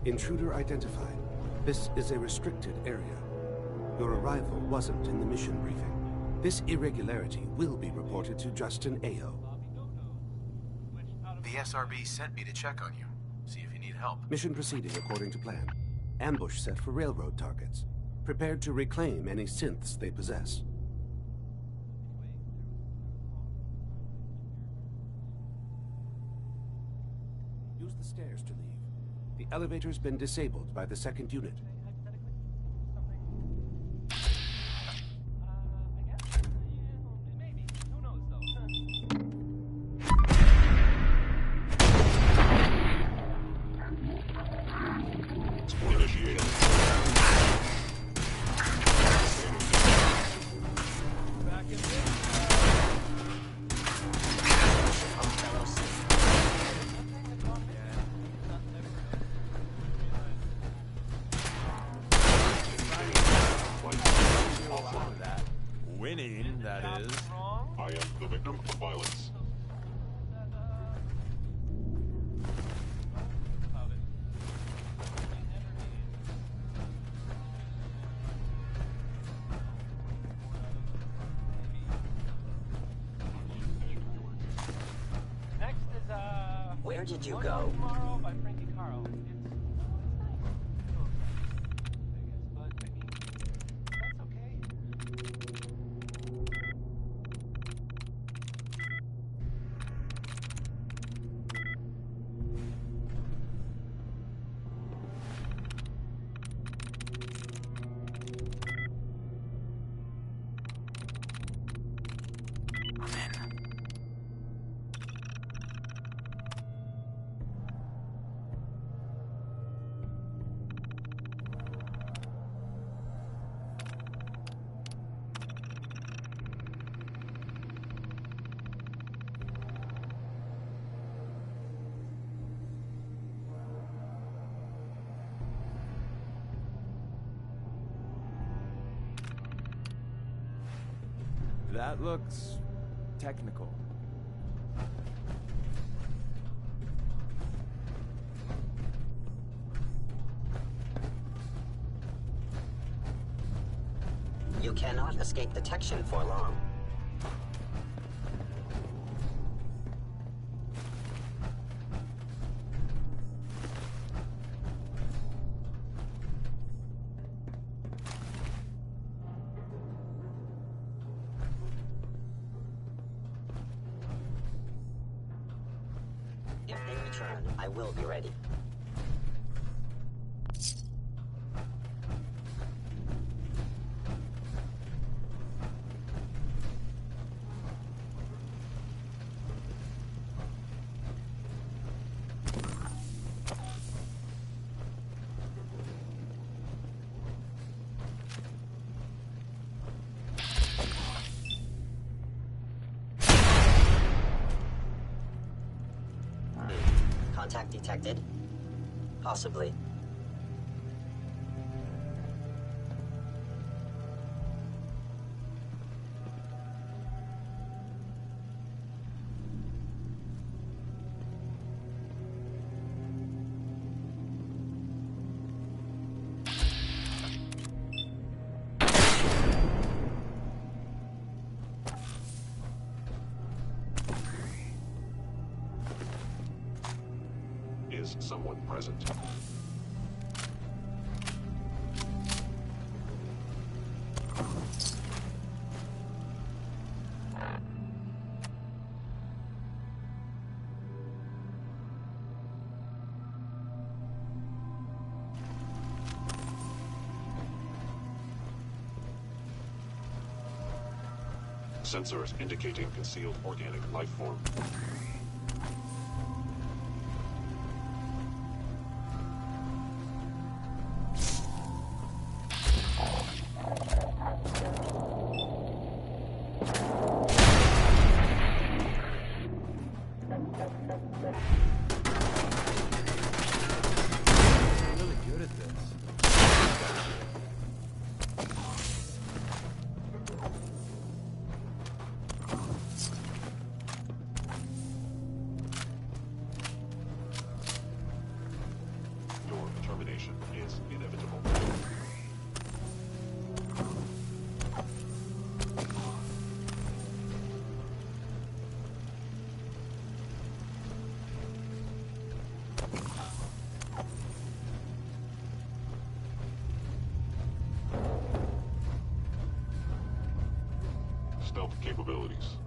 Intruder identified. This is a restricted area. Your arrival wasn't in the mission briefing. This irregularity will be reported to Justin Ayo. The SRB sent me to check on you. See if you need help. Mission proceeding according to plan. Ambush set for railroad targets. Prepared to reclaim any synths they possess. Use the stairs to leave. The elevator's been disabled by the second unit. Winning, that is. I am the victim of violence. Next is Where did you go? Tomorrow by Frankie Carl. That looks technical. You cannot escape detection for long. If they return, I will be ready. Contact detected? Possibly. someone present. Sensors indicating concealed organic life form. Really good at this. Your termination is inevitable. Stealth capabilities.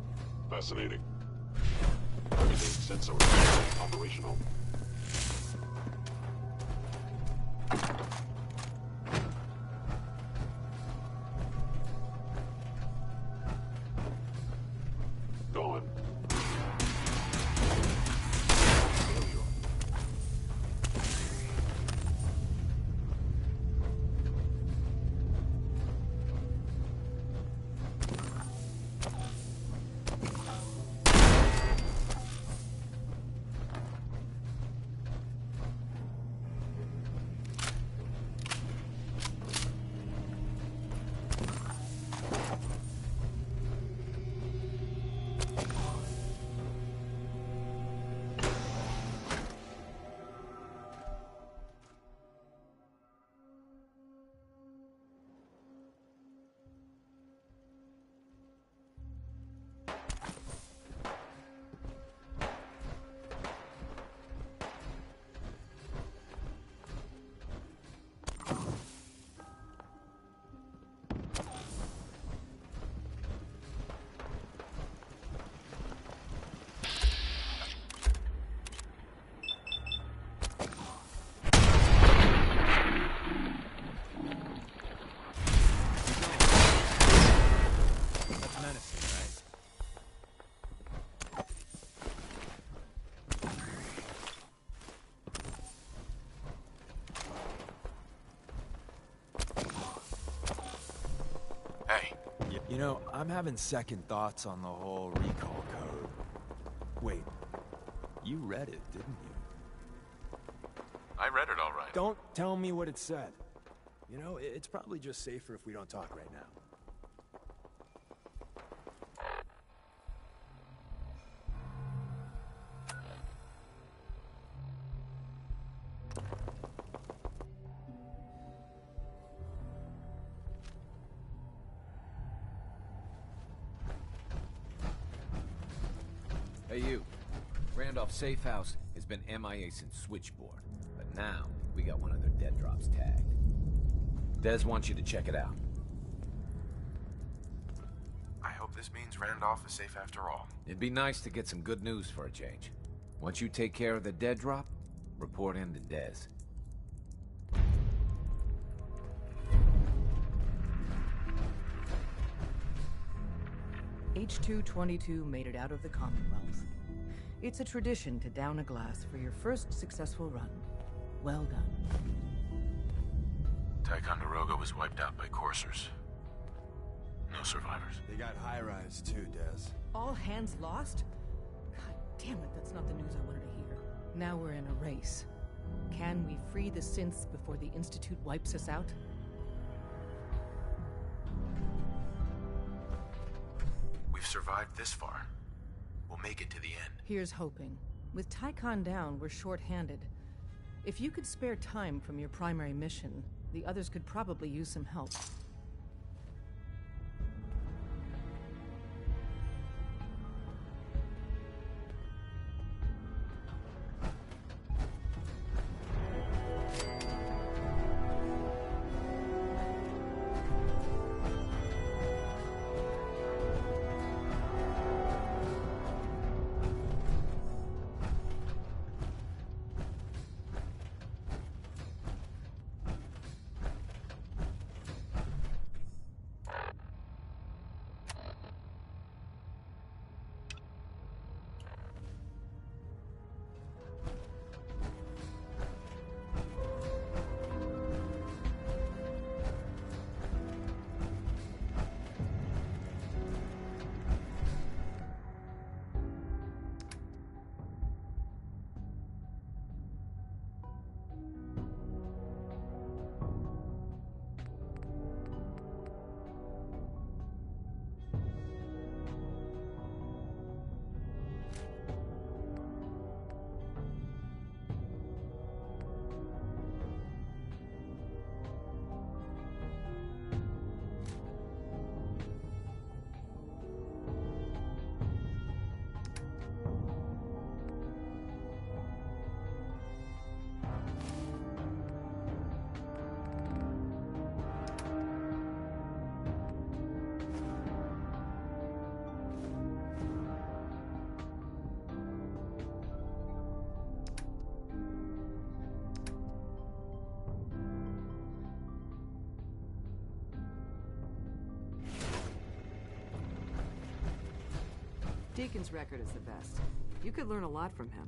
Fascinating. Everything sensor operational. Gone. Failure. That's menacing, right? Hey. You know, I'm having second thoughts on the whole recall code. Wait, you read it, didn't you? I read it all right. Don't tell me what it said. You know, it's probably just safer if we don't talk right now. Hey, you. Randolph's safe house has been MIA since Switchboard, but now we got one of their dead drops tagged. Dez wants you to check it out. I hope this means Randolph is safe after all. It'd be nice to get some good news for a change. Once you take care of the dead drop, report in to Dez. H222 made it out of the Commonwealth. It's a tradition to down a glass for your first successful run. Well done. Ticonderoga was wiped out by coursers. No survivors. They got high-rise too, Des. All hands lost? God damn it, that's not the news I wanted to hear. Now we're in a race. Can we free the synths before the Institute wipes us out? We've survived this far. We'll make it to the end. Here's hoping. With Tycon down, we're short-handed. If you could spare time from your primary mission, the others could probably use some help. Deacon's record is the best. You could learn a lot from him.